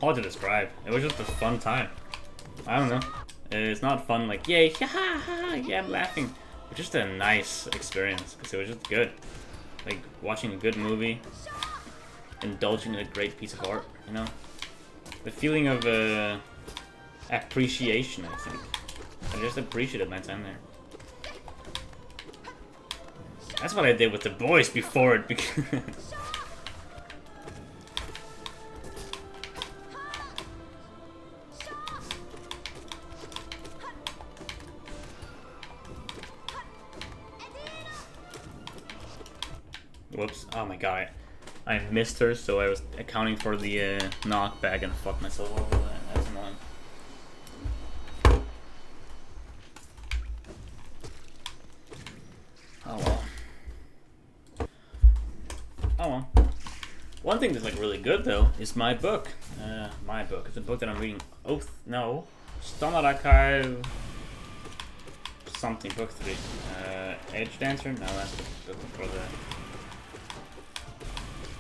Hard to describe. It was just a fun time. I don't know. It's not fun like, yay, ha ha ha, yeah, I'm laughing. It's just a nice experience, because it was just good. Like, watching a good movie, indulging in a great piece of art, you know? The feeling of appreciation, I think. I just appreciated my time there. That's what I did with The Boys before it became... Whoops. Oh my god. I missed her, so I was accounting for the knockback and fucked myself over that. That's annoying. Oh well. Oh well. One thing that's like really good though is my book. My book. It's a book that I'm reading. Oath. No. Standard Archive. Something. Book 3. Edge Dancer? No, that's the book before that.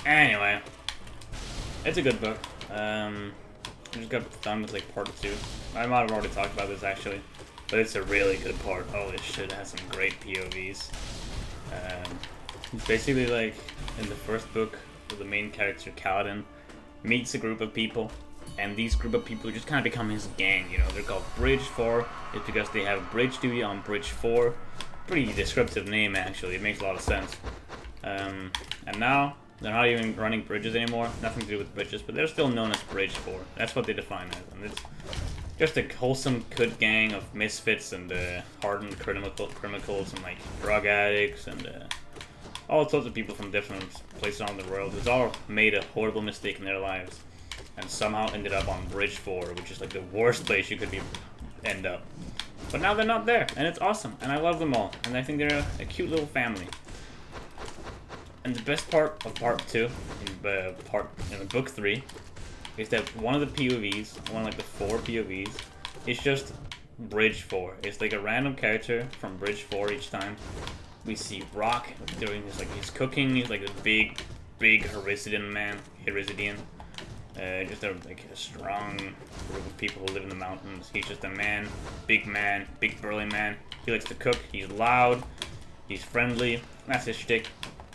Anyway, it's a good book. I just got done with like part 2. I might have already talked about this actually, but it's a really good part. Holy shit, it has some great POVs. It's basically like in the first book, the main character Kaladin meets a group of people, and these group of people just kind of become his gang. You know, they're called Bridge 4. It's because they have bridge duty on Bridge 4. Pretty descriptive name actually. It makes a lot of sense. And now they're not even running bridges anymore. Nothing to do with bridges, but they're still known as Bridge 4. That's what they define as. And it's just a wholesome, good gang of misfits and hardened criminals and like drug addicts and all sorts of people from different places around the world who's all made a horrible mistake in their lives and somehow ended up on Bridge 4, which is like the worst place you could end up. But now they're not there, and it's awesome, and I love them all, and I think they're a cute little family. And the best part of part 2, in book 3, is that one of the POVs, one of like the 4 POVs, is just Bridge 4. It's like a random character from Bridge 4 each time. We see Rock doing this, like he's cooking. He's like a big Herisidian man. Just like a strong group of people who live in the mountains. He's just a man, big burly man. He likes to cook. He's loud. He's friendly. That's his shtick.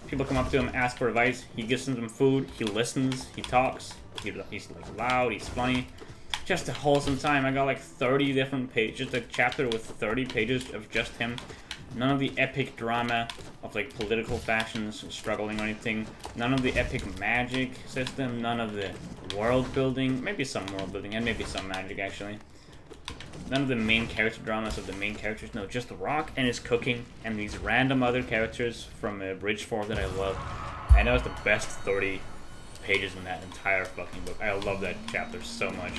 People come up to him, ask for advice. He gives them food. He listens. He talks. He's like loud. He's funny. Just a wholesome time. I got like 30 different pages, just a chapter with 30 pages of just him None of the epic drama of like political factions struggling or anything. None of the epic magic system. None of the world building. Maybe some world building and maybe some magic actually. None of the main character dramas of the main characters. No, just Rock and his cooking and these random other characters from Bridge 4 that I love. I know it's the best 30 pages in that entire fucking book. I love that chapter so much.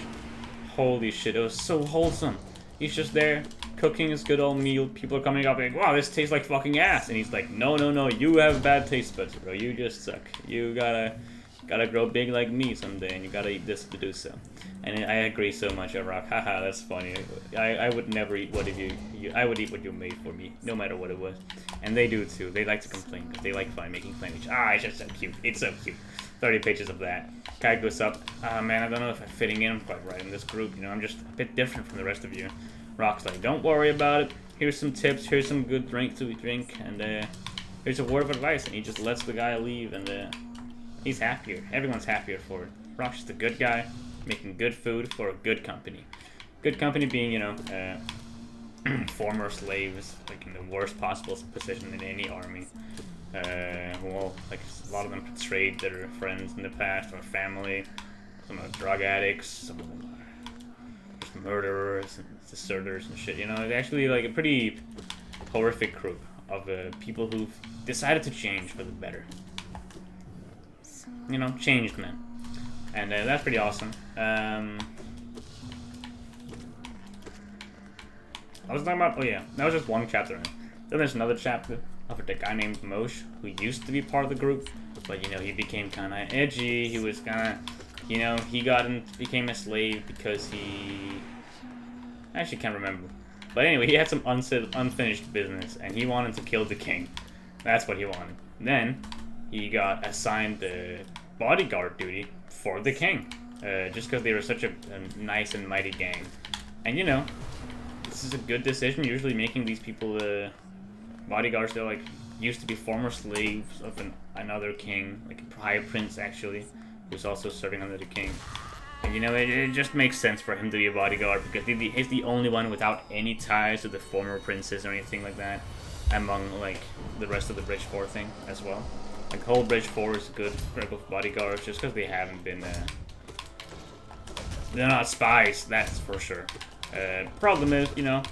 Holy shit, it was so wholesome. He's just there, cooking his good old meal. People are coming up like, wow, this tastes like fucking ass. And he's like, no, no, no, you have bad taste buds, bro. You just suck. You gotta grow big like me someday, and you gotta eat this to do so. And I agree so much at Rock. Haha, that's funny. I would never eat what I would eat what you made for me, no matter what it was. And they do too. They like to complain because they like making fun of each. Ah, it's just so cute. It's so cute. 30 pages of that. Kai goes up. Ah, man, I don't know if I'm fitting in quite right in this group. You know, I'm just a bit different from the rest of you. Rock's like, don't worry about it. Here's some tips. Here's some good drink to drink, and here's a word of advice. And he just lets the guy leave, and he's happier. Everyone's happier for it. Rock's just a good guy, making good food for a good company. Good company being, you know, former slaves, like in the worst possible position in any army. Well, like a lot of them betrayed their friends in the past or family. Some are drug addicts. Some of them are just murderers and deserters and shit. You know, it's actually like a pretty horrific group of people who've decided to change for the better. You know, changed men, and that's pretty awesome. I was talking about. Oh yeah, that was just one chapter. Then there's another chapter of a guy named Moshe who used to be part of the group, but you know he became kind of edgy. He was kind of, you know, he became a slave because I actually can't remember. But anyway, he had some unfinished business, and he wanted to kill the king. That's what he wanted. Then he got assigned bodyguard duty for the king, just because they were such a nice and mighty gang. And you know, this is a good decision. Usually making these people bodyguards, they're like used to be former slaves of another king, like a high prince actually, who's also serving under the king. And you know, it just makes sense for him to be a bodyguard because he's the only one without any ties to the former princes or anything like that, among like the rest of the Bridge 4 thing as well. Like whole Bridge 4 is a good group of bodyguards just because they haven't been they're not spies, that's for sure. Problem is, you know,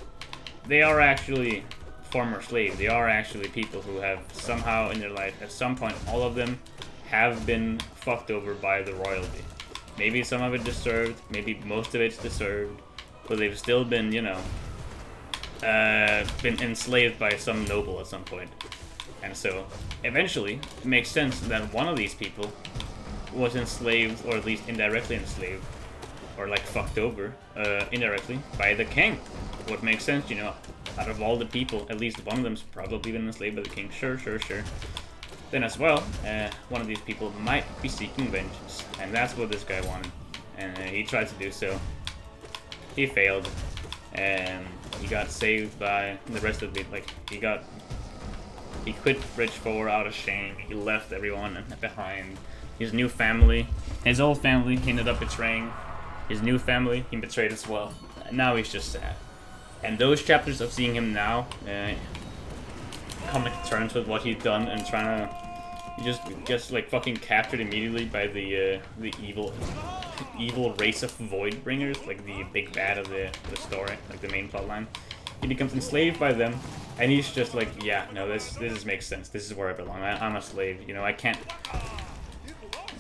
they are actually former slaves. They are actually people who have somehow in their life, at some point, all of them have been fucked over by the royalty. Maybe some of it deserved, maybe most of it's deserved, but they've still been, you know, been enslaved by some noble at some point. And so, eventually, it makes sense that one of these people was enslaved, or at least indirectly enslaved, or like fucked over, indirectly, by the king. What makes sense, you know, out of all the people, at least one of them's probably been enslaved by the king. Sure. Then as well, one of these people might be seeking vengeance, and that's what this guy wanted. And he tried to do so. He failed, and he got saved by the rest of the, like, he quit Bridge 4 out of shame. He left everyone behind. His new family, his old family, he ended up betraying. His new family, he betrayed as well. And now he's just sad. And those chapters of seeing him now, coming to terms with what he's done and trying to just like fucking captured immediately by the evil race of Voidbringers, like the big bad of the story, like the main plotline. He becomes enslaved by them, and he's just like, yeah, no, this makes sense. This is where I belong. I'm a slave. You know, I can't.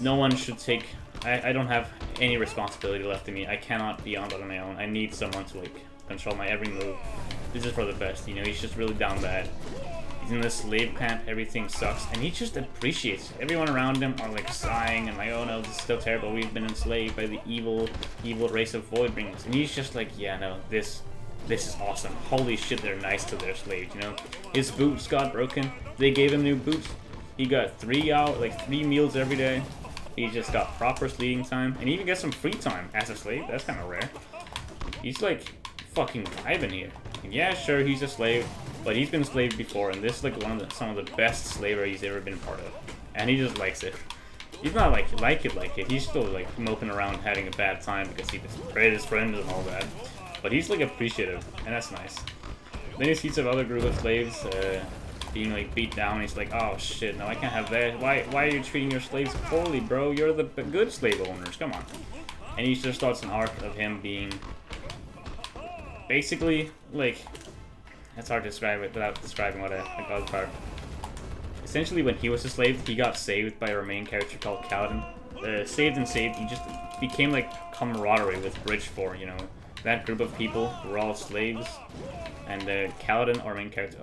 No one should take. I don't have any responsibility left in me. I cannot be on my own. I need someone to like control my every move. This is for the best. You know, he's just really down bad. He's in this slave camp. Everything sucks, and he just appreciates it. Everyone around him are like sighing and like, oh no, this is still terrible. We've been enslaved by the evil race of Voidbringers, and he's just like, yeah, no, this is awesome. Holy shit, they're nice to their slaves, you know? His boots got broken. They gave him new boots. He got 3 meals every day. He just got proper sleeping time. And he even gets some free time as a slave. That's kind of rare. He's like fucking vibing here. And yeah, sure, he's a slave. But he's been enslaved before. And this is like some of the best slavery he's ever been a part of. And he just likes it. He's not like it. He's still like moping around having a bad time because he betrayed his friends and all that. But he's like appreciative, and that's nice. Then he sees some other group of slaves being like beat down. He's like, oh shit, no, I can't have that. Why are you treating your slaves poorly, bro? You're the good slave owners. Come on. And he just starts an arc of him being basically like, it's hard to describe it without describing what a god part. Essentially, when he was a slave, he got saved by our main character called Kaladin. Saved, he just became like camaraderie with Bridge 4, you know. That group of people were all slaves, and Kaladin, our main character,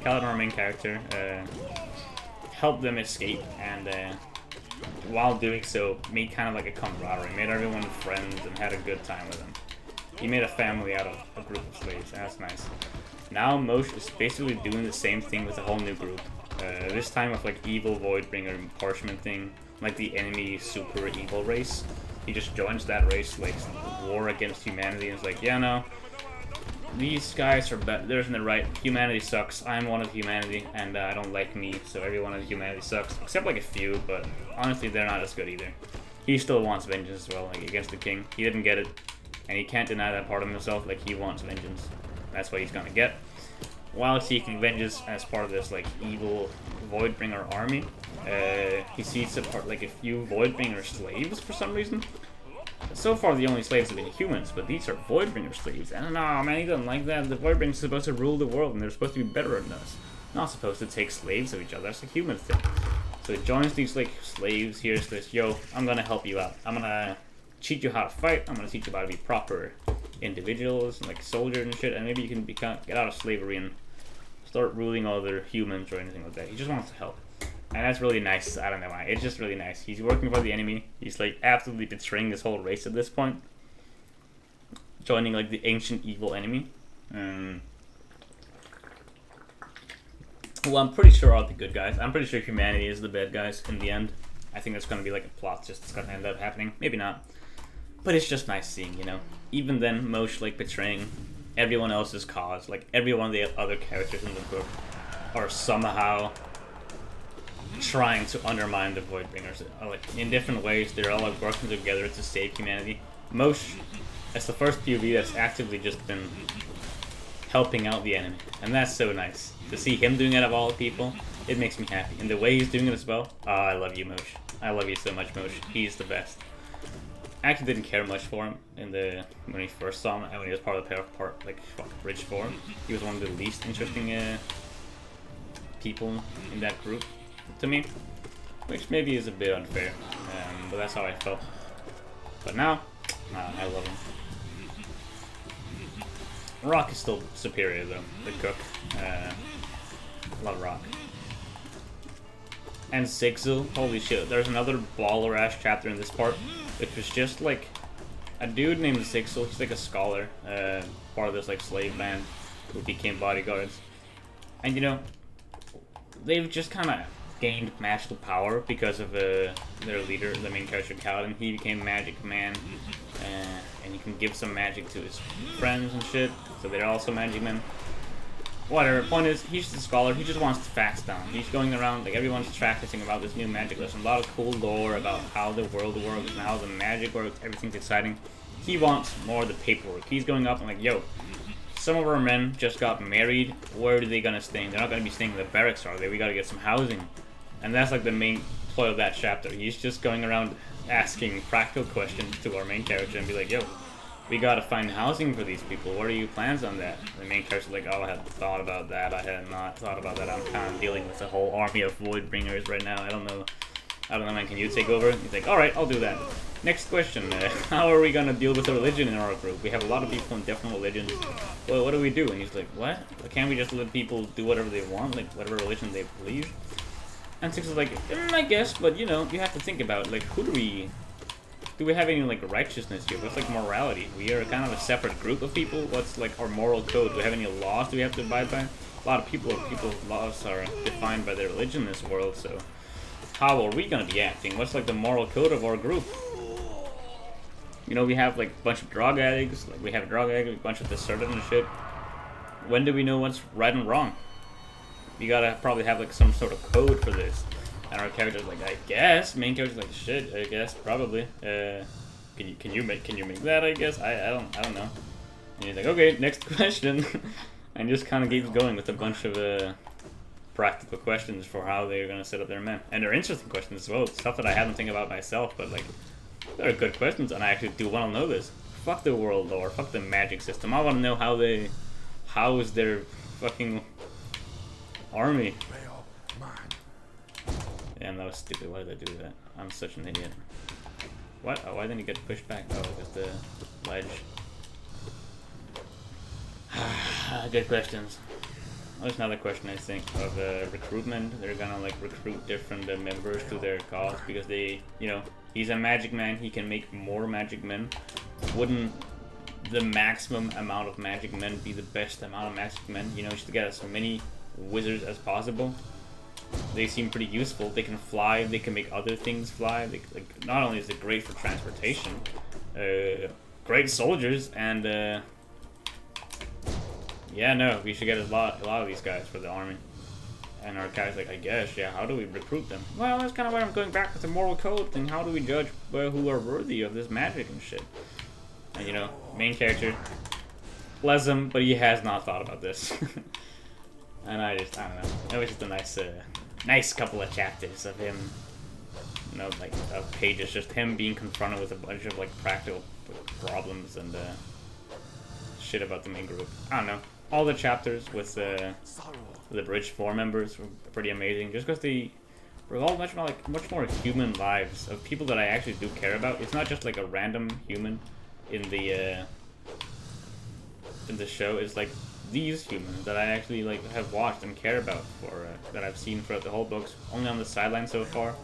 Kaladin, our main character, helped them escape, and while doing so, made kind of like a camaraderie, made everyone friends, and had a good time with them. He made a family out of a group of slaves, and that's nice. Now Mosh is basically doing the same thing with a whole new group. This time with like evil Voidbringer and Parchment thing, like the enemy super evil race. He just joins that race, like war against humanity, and is like, yeah, no, these guys are bad. There's no right. Humanity sucks. I'm one of humanity, and I don't like me, so everyone in humanity sucks, except like a few. But honestly, they're not as good either. He still wants vengeance as well, like against the king. He didn't get it, and he can't deny that part of himself. Like he wants vengeance. That's what he's gonna get. While seeking vengeance as part of this like evil Voidbringer army, he sees like a few Voidbringer slaves for some reason. So far, the only slaves have been humans, but these are Voidbringer slaves. And no, man, he doesn't like that. The Voidbringers are supposed to rule the world, and they're supposed to be better than us. Not supposed to take slaves of each other. That's a human thing. So he joins these like slaves. Here's this, yo, I'm gonna help you out. I'm gonna teach you how to fight. I'm gonna teach you how to be proper individuals, like soldiers and shit. And maybe you can get out of slavery and start ruling other humans or anything like that. He just wants to help. And that's really nice. I don't know why. It's just really nice. He's working for the enemy. He's like absolutely betraying his whole race at this point. Joining like the ancient evil enemy. Well, I'm pretty sure all the good guys. I'm pretty sure humanity is the bad guys in the end. I think that's going to be like a plot just that's going to end up happening. Maybe not. But it's just nice seeing, you know. Even then, Mosh like betraying everyone else's cause. Like every one of the other characters in the book are somehow trying to undermine the Voidbringers. Like in different ways, they're all like working together to save humanity. Mosh, as the first POV that's actively just been helping out the enemy, and that's so nice to see him doing it of all people. It makes me happy, and the way he's doing it as well. Oh, I love you, Mosh. I love you so much, Mosh. He's the best. I actually didn't care much for him when we first saw him, and when he was part of the Bridge 4. He was one of the least interesting people in that group to me, which maybe is a bit unfair, but that's how I felt. But now, I love him. Rock is still superior though, the cook. Love Rock. And Silksong, holy shit, there's another baller-ass chapter in this part, which was just like a dude named Silksong. He's like a scholar, part of this like slave band who became bodyguards. And you know, they've just kind of gained magical power because of their leader, the main character Kaladin. He became Magic Man, and he can give some magic to his friends and shit, so they're also Magic Men. Whatever, point is, he's just a scholar, he just wants the facts down. He's going around, like everyone's practicing about this new magic lesson. A lot of cool lore about how the world works and how the magic works, everything's exciting. He wants more of the paperwork. He's going up and like, yo, some of our men just got married, where are they gonna stay? They're not gonna be staying in the barracks, are they? We gotta get some housing. And that's like the main plot of that chapter. He's just going around asking practical questions to our main character and be like, yo, we gotta find housing for these people. What are your plans on that? The main character's like, oh, I hadn't thought about that. I had not thought about that. I'm kind of dealing with a whole army of Voidbringers right now. I don't know, man. Can you take over? He's like, all right, I'll do that. Next question. How are we gonna deal with the religion in our group? We have a lot of people in different religions. Well, what do we do? And he's like, what? Can't we just let people do whatever they want, like whatever religion they believe? And Six is like, I guess, but you know, you have to think about like, who do we have any like righteousness here? What's like morality? We are kind of a separate group of people. What's like our moral code? Do we have any laws do we have to abide by? A lot of people's laws are defined by their religion in this world, so how are we gonna be acting? What's like the moral code of our group? You know, we have like a bunch of drug addicts, like we have a drug addict, a bunch of deserters and shit. When do we know what's right and wrong? We gotta probably have like some sort of code for this. And our character's like, I guess. Main character's like, shit, I guess, probably. Can you make that? I guess. I don't know. And he's like, okay, next question. And just kind of keeps going with a bunch of practical questions for how they're going to set up their men. And they're interesting questions as well. Stuff that I haven't think about myself, but like, they're good questions, and I actually do want to know this. Fuck the world lore, fuck the magic system. I want to know how is their fucking army. Damn, that was stupid. Why did I do that? I'm such an idiot. What? Oh, why didn't he get pushed back? Oh, because the ledge. Good questions. There's another question, I think, of recruitment. They're gonna like recruit different members to their cause because they, you know, he's a magic man. He can make more magic men. Wouldn't the maximum amount of magic men be the best amount of magic men? You know, just to get as many wizards as possible. They seem pretty useful. They can fly. They can make other things fly. They, like, not only is it great for transportation, great soldiers, and yeah, no, we should get a lot of these guys for the army. And our guy's like, I guess, yeah. How do we recruit them? Well, that's kind of where I'm going back with the moral code thing. How do we judge who are worthy of this magic and shit? And you know, main character, bless him, but he has not thought about this. And I don't know. It was just a nice couple of chapters of him, you know, like pages, just him being confronted with a bunch of like practical problems and shit about the main group. I don't know. All the chapters with the Bridge 4 members were pretty amazing, just because they were all much more human lives of people that I actually do care about. It's not just like a random human in the show. It's like these humans that I actually like have watched and care about for that I've seen throughout the whole books, only on the sideline so far.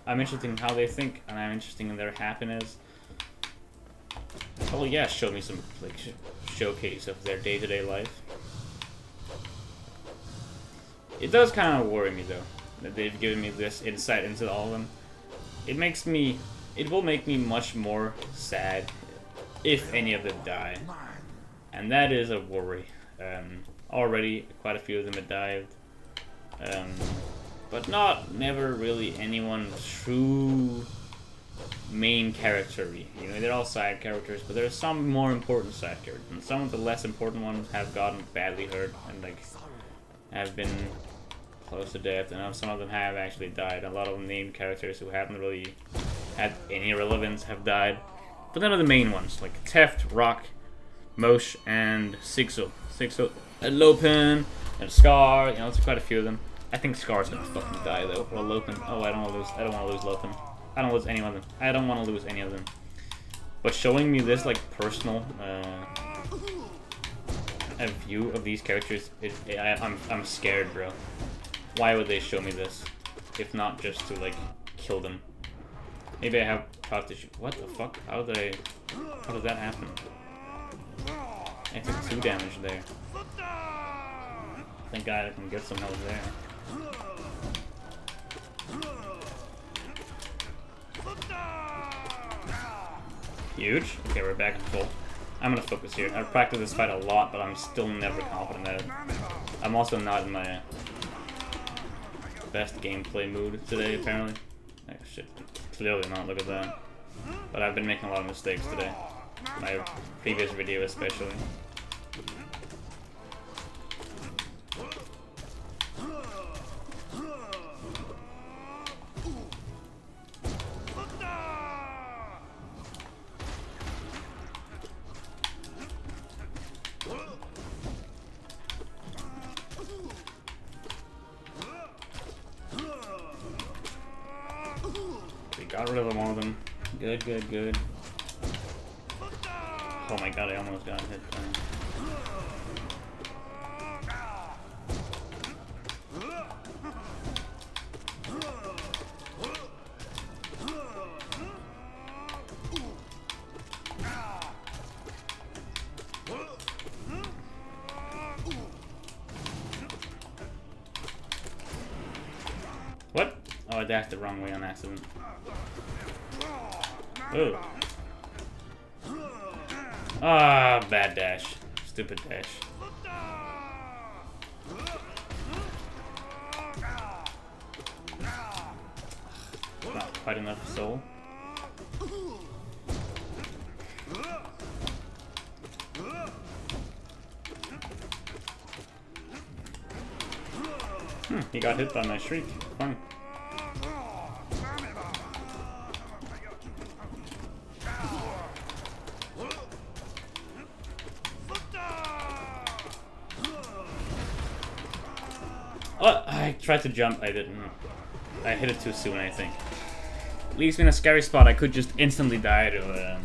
I'm interested in how they think, and I'm interested in their happiness. Oh yeah, show me some like showcase of their day-to-day life. It does kind of worry me though that they've given me this insight into all of them. It will make me much more sad if any of them die, and that is a worry. Already quite a few of them have died, but never really anyone true main character-y. You know, they're all side characters, but there are some more important side characters, and some of the less important ones have gotten badly hurt and like have been close to death, and some of them have actually died. A lot of named characters who haven't really had any relevance have died, but none of the main ones like Teft, Rock, Mosh, and Silksong, Lopin, and Scar. You know, it's quite a few of them. I think Scar's gonna fucking die though. Well, Lopin. Oh, I don't want to lose Lopin. I don't want to lose any of them. I don't want to lose any of them. But showing me this like personal a view of these characters, I'm scared, bro. Why would they show me this, if not just to like kill them? Maybe I have thought to shoot. What the fuck? How did that happen? I took 2 damage there. Thank God I can get some health there. Huge. Okay, we're back in full. I'm gonna focus here. I've practiced this fight a lot, but I'm still never confident at it. I'm also not in my best gameplay mood today, apparently. Oh, shit. Clearly not, look at that. But I've been making a lot of mistakes today. My previous video especially. Got rid of them, all of them. Good, good, good. Oh my god, I almost got hit. What? Oh, I dashed the wrong way on accident. Ooh. Ah, bad dash. Stupid dash. Not quite enough soul. He got hit by my shriek. Fun. Oh, I tried to jump. I didn't. I hit it too soon, I think. Leaves me in a scary spot. I could just instantly die to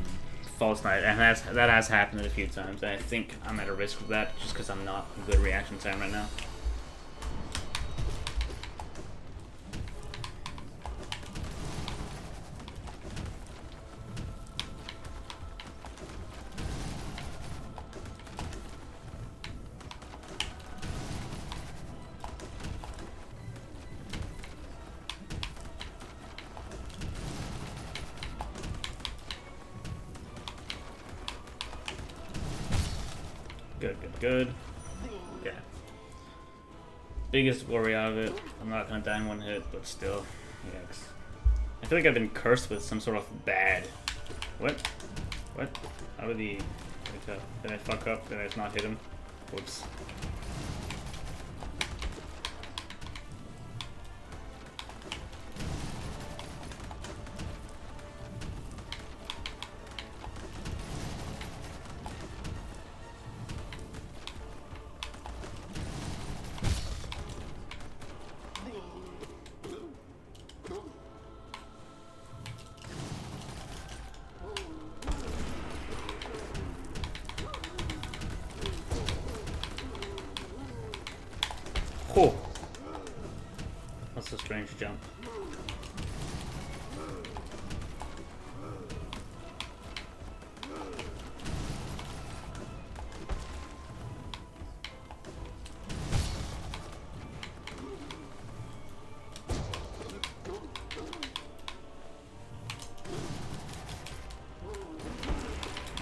false knight, and that has happened a few times. I think I'm at a risk of that just because I'm not a good reaction time right now. Good. Yeah. Biggest worry out of it. I'm not gonna die in one hit, but still. Yikes. I feel like I've been cursed with some sort of bad. What? How did he. Did I fuck up? Did I not hit him? Whoops. Oh, that's a strange jump.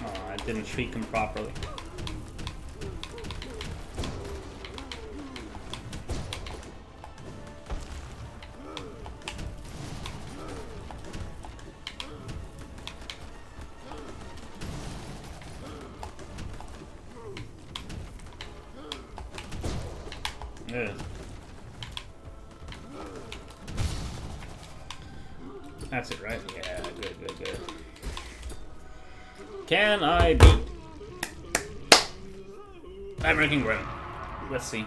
Oh, I didn't shriek him properly. Yeah. That's it, right? Yeah, good. Can I beat American Grim? Let's see.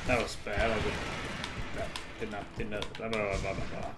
That was bad. Did not. Blah, blah, blah, blah, blah.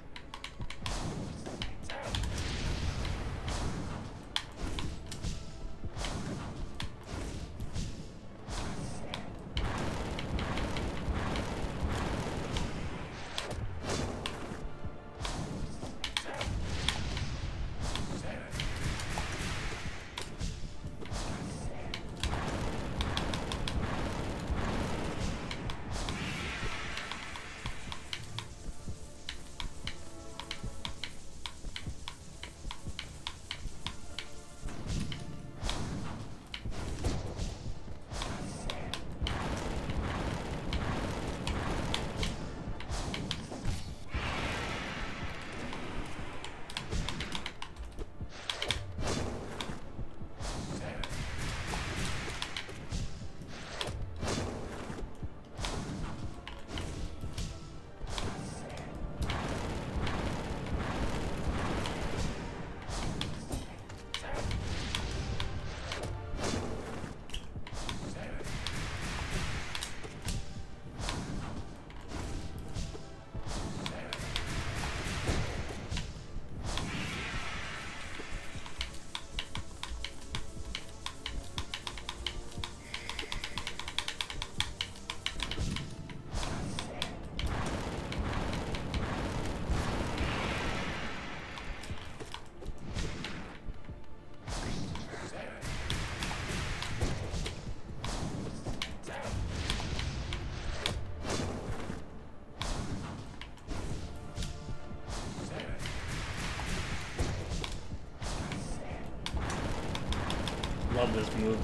this move.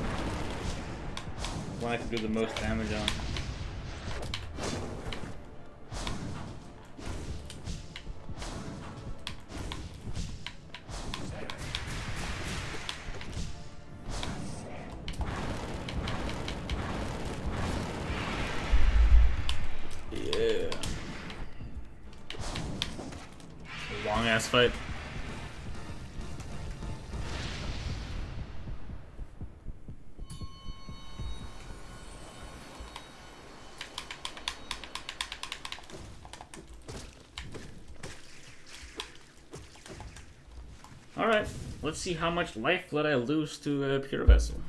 One I can do the most damage on. Yeah. Long ass fight. Alright, let's see how much lifeblood I lose to Pure Vessel.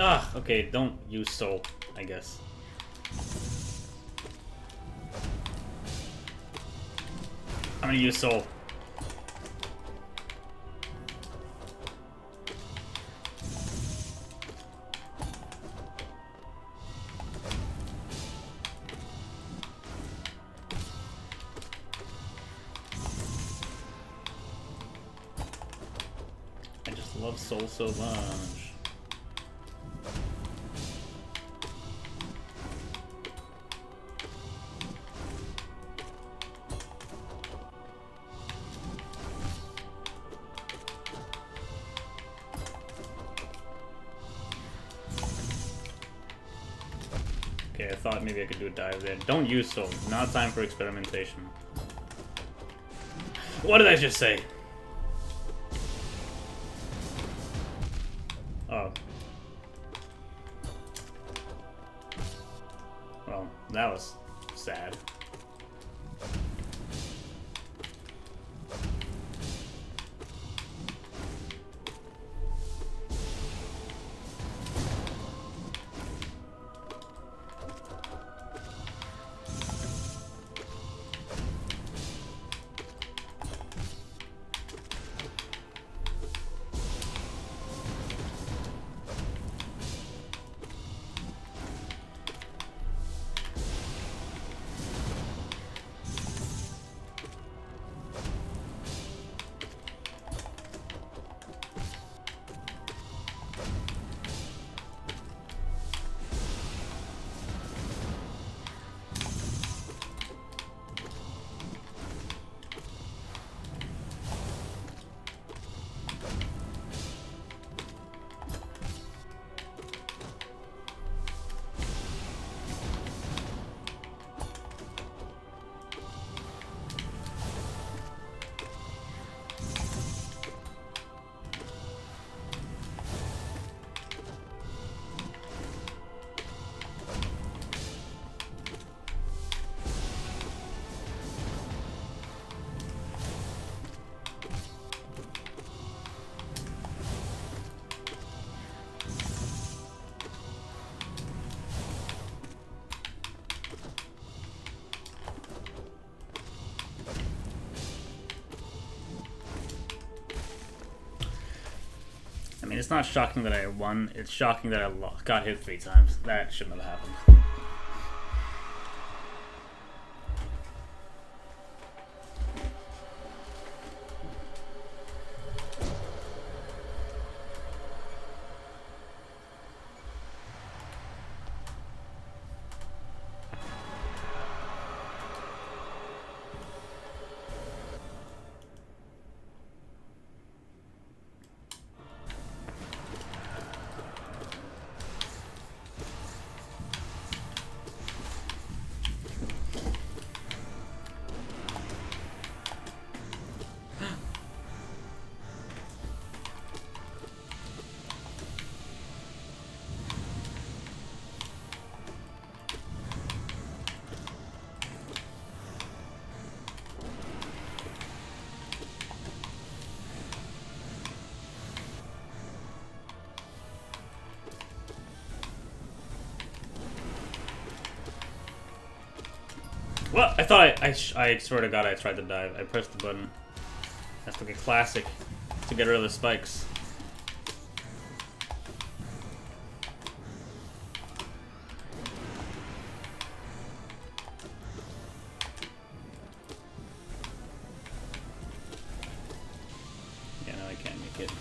Ah, okay, don't use soul, I guess. I'm gonna use soul. I just love soul so much. Okay, I thought maybe I could do a dive there. Don't use soul. Not time for experimentation. What did I just say? Oh. Well, that was sad. I mean, it's not shocking that I won. It's shocking that I got hit 3 times. That shouldn't have happened. What? I thought I swear to God I tried to dive. I pressed the button. That's like a classic to get rid of the spikes. Yeah, no, I can't make it.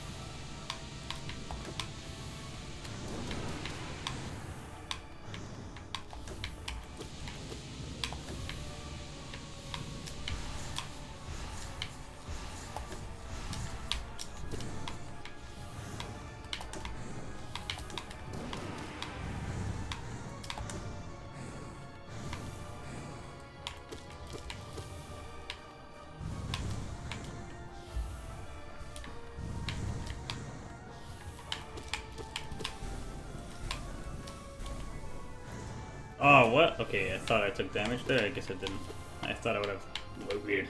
Oh, what? Okay, I thought I took damage there. I guess I didn't. I thought I would have. What weird.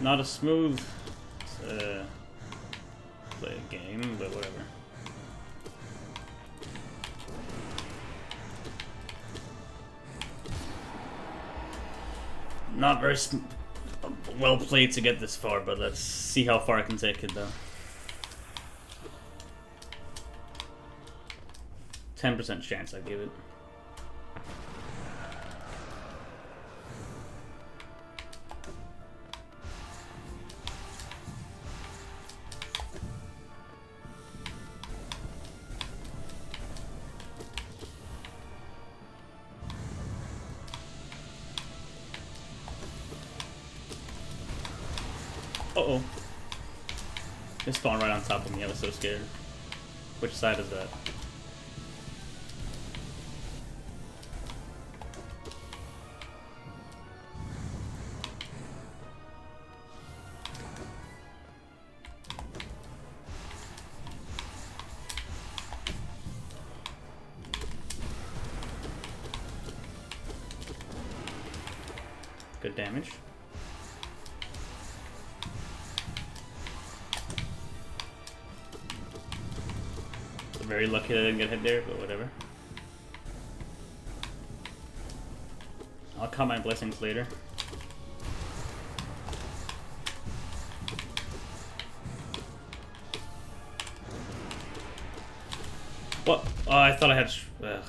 Not a smooth play game, but whatever. Not very well played to get this far, but let's see how far I can take it though. 10% chance I give it. Uh-oh. They spawned right on top of me, I was so scared. Which side is that? Good damage. Very lucky that I didn't get hit there, but whatever. I'll count my blessings later. What? Oh, I thought I had. Ugh.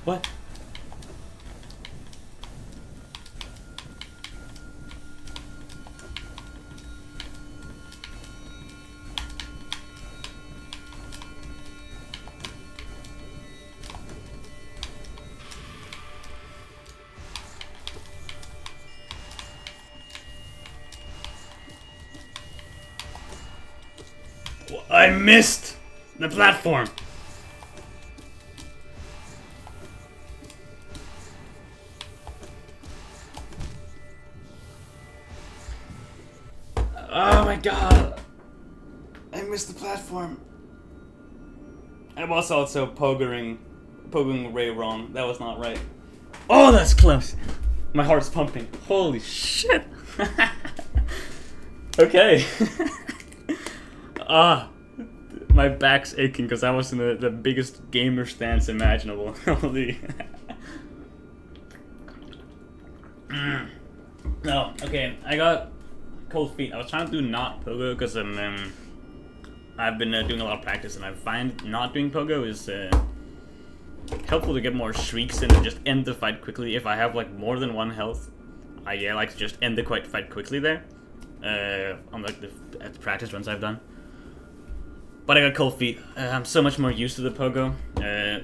What? I missed the platform. Oh my god! I missed the platform. I was also pogoing Ray wrong. That was not right. Oh, that's close. My heart's pumping. Holy shit! Okay. My back's aching because I was in the biggest gamer stance imaginable. Holy. No, okay. I got cold feet. I was trying to do not pogo because I've been doing a lot of practice, and I find not doing pogo is helpful to get more shrieks in and just end the fight quickly. If I have like more than one health, I like to just end the fight quickly there. On like at the practice runs I've done. But I got cold feet. I'm so much more used to the pogo,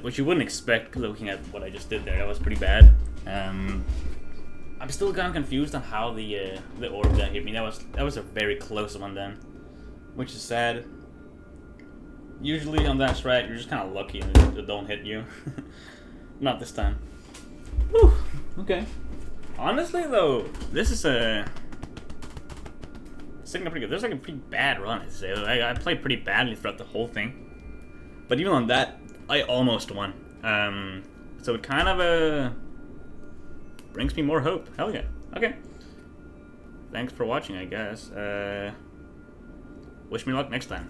which you wouldn't expect looking at what I just did there. That was pretty bad. I'm still kind of confused on how the orb that hit me. That was a very close one then, which is sad. Usually on that strat, you're just kind of lucky and it don't hit you. Not this time. Whew. Okay. Honestly though, this is a pretty good. There's like a pretty bad run. I played pretty badly throughout the whole thing, but even on that, I almost won. So it kind of brings me more hope. Hell yeah. Okay. Thanks for watching, I guess. Wish me luck next time.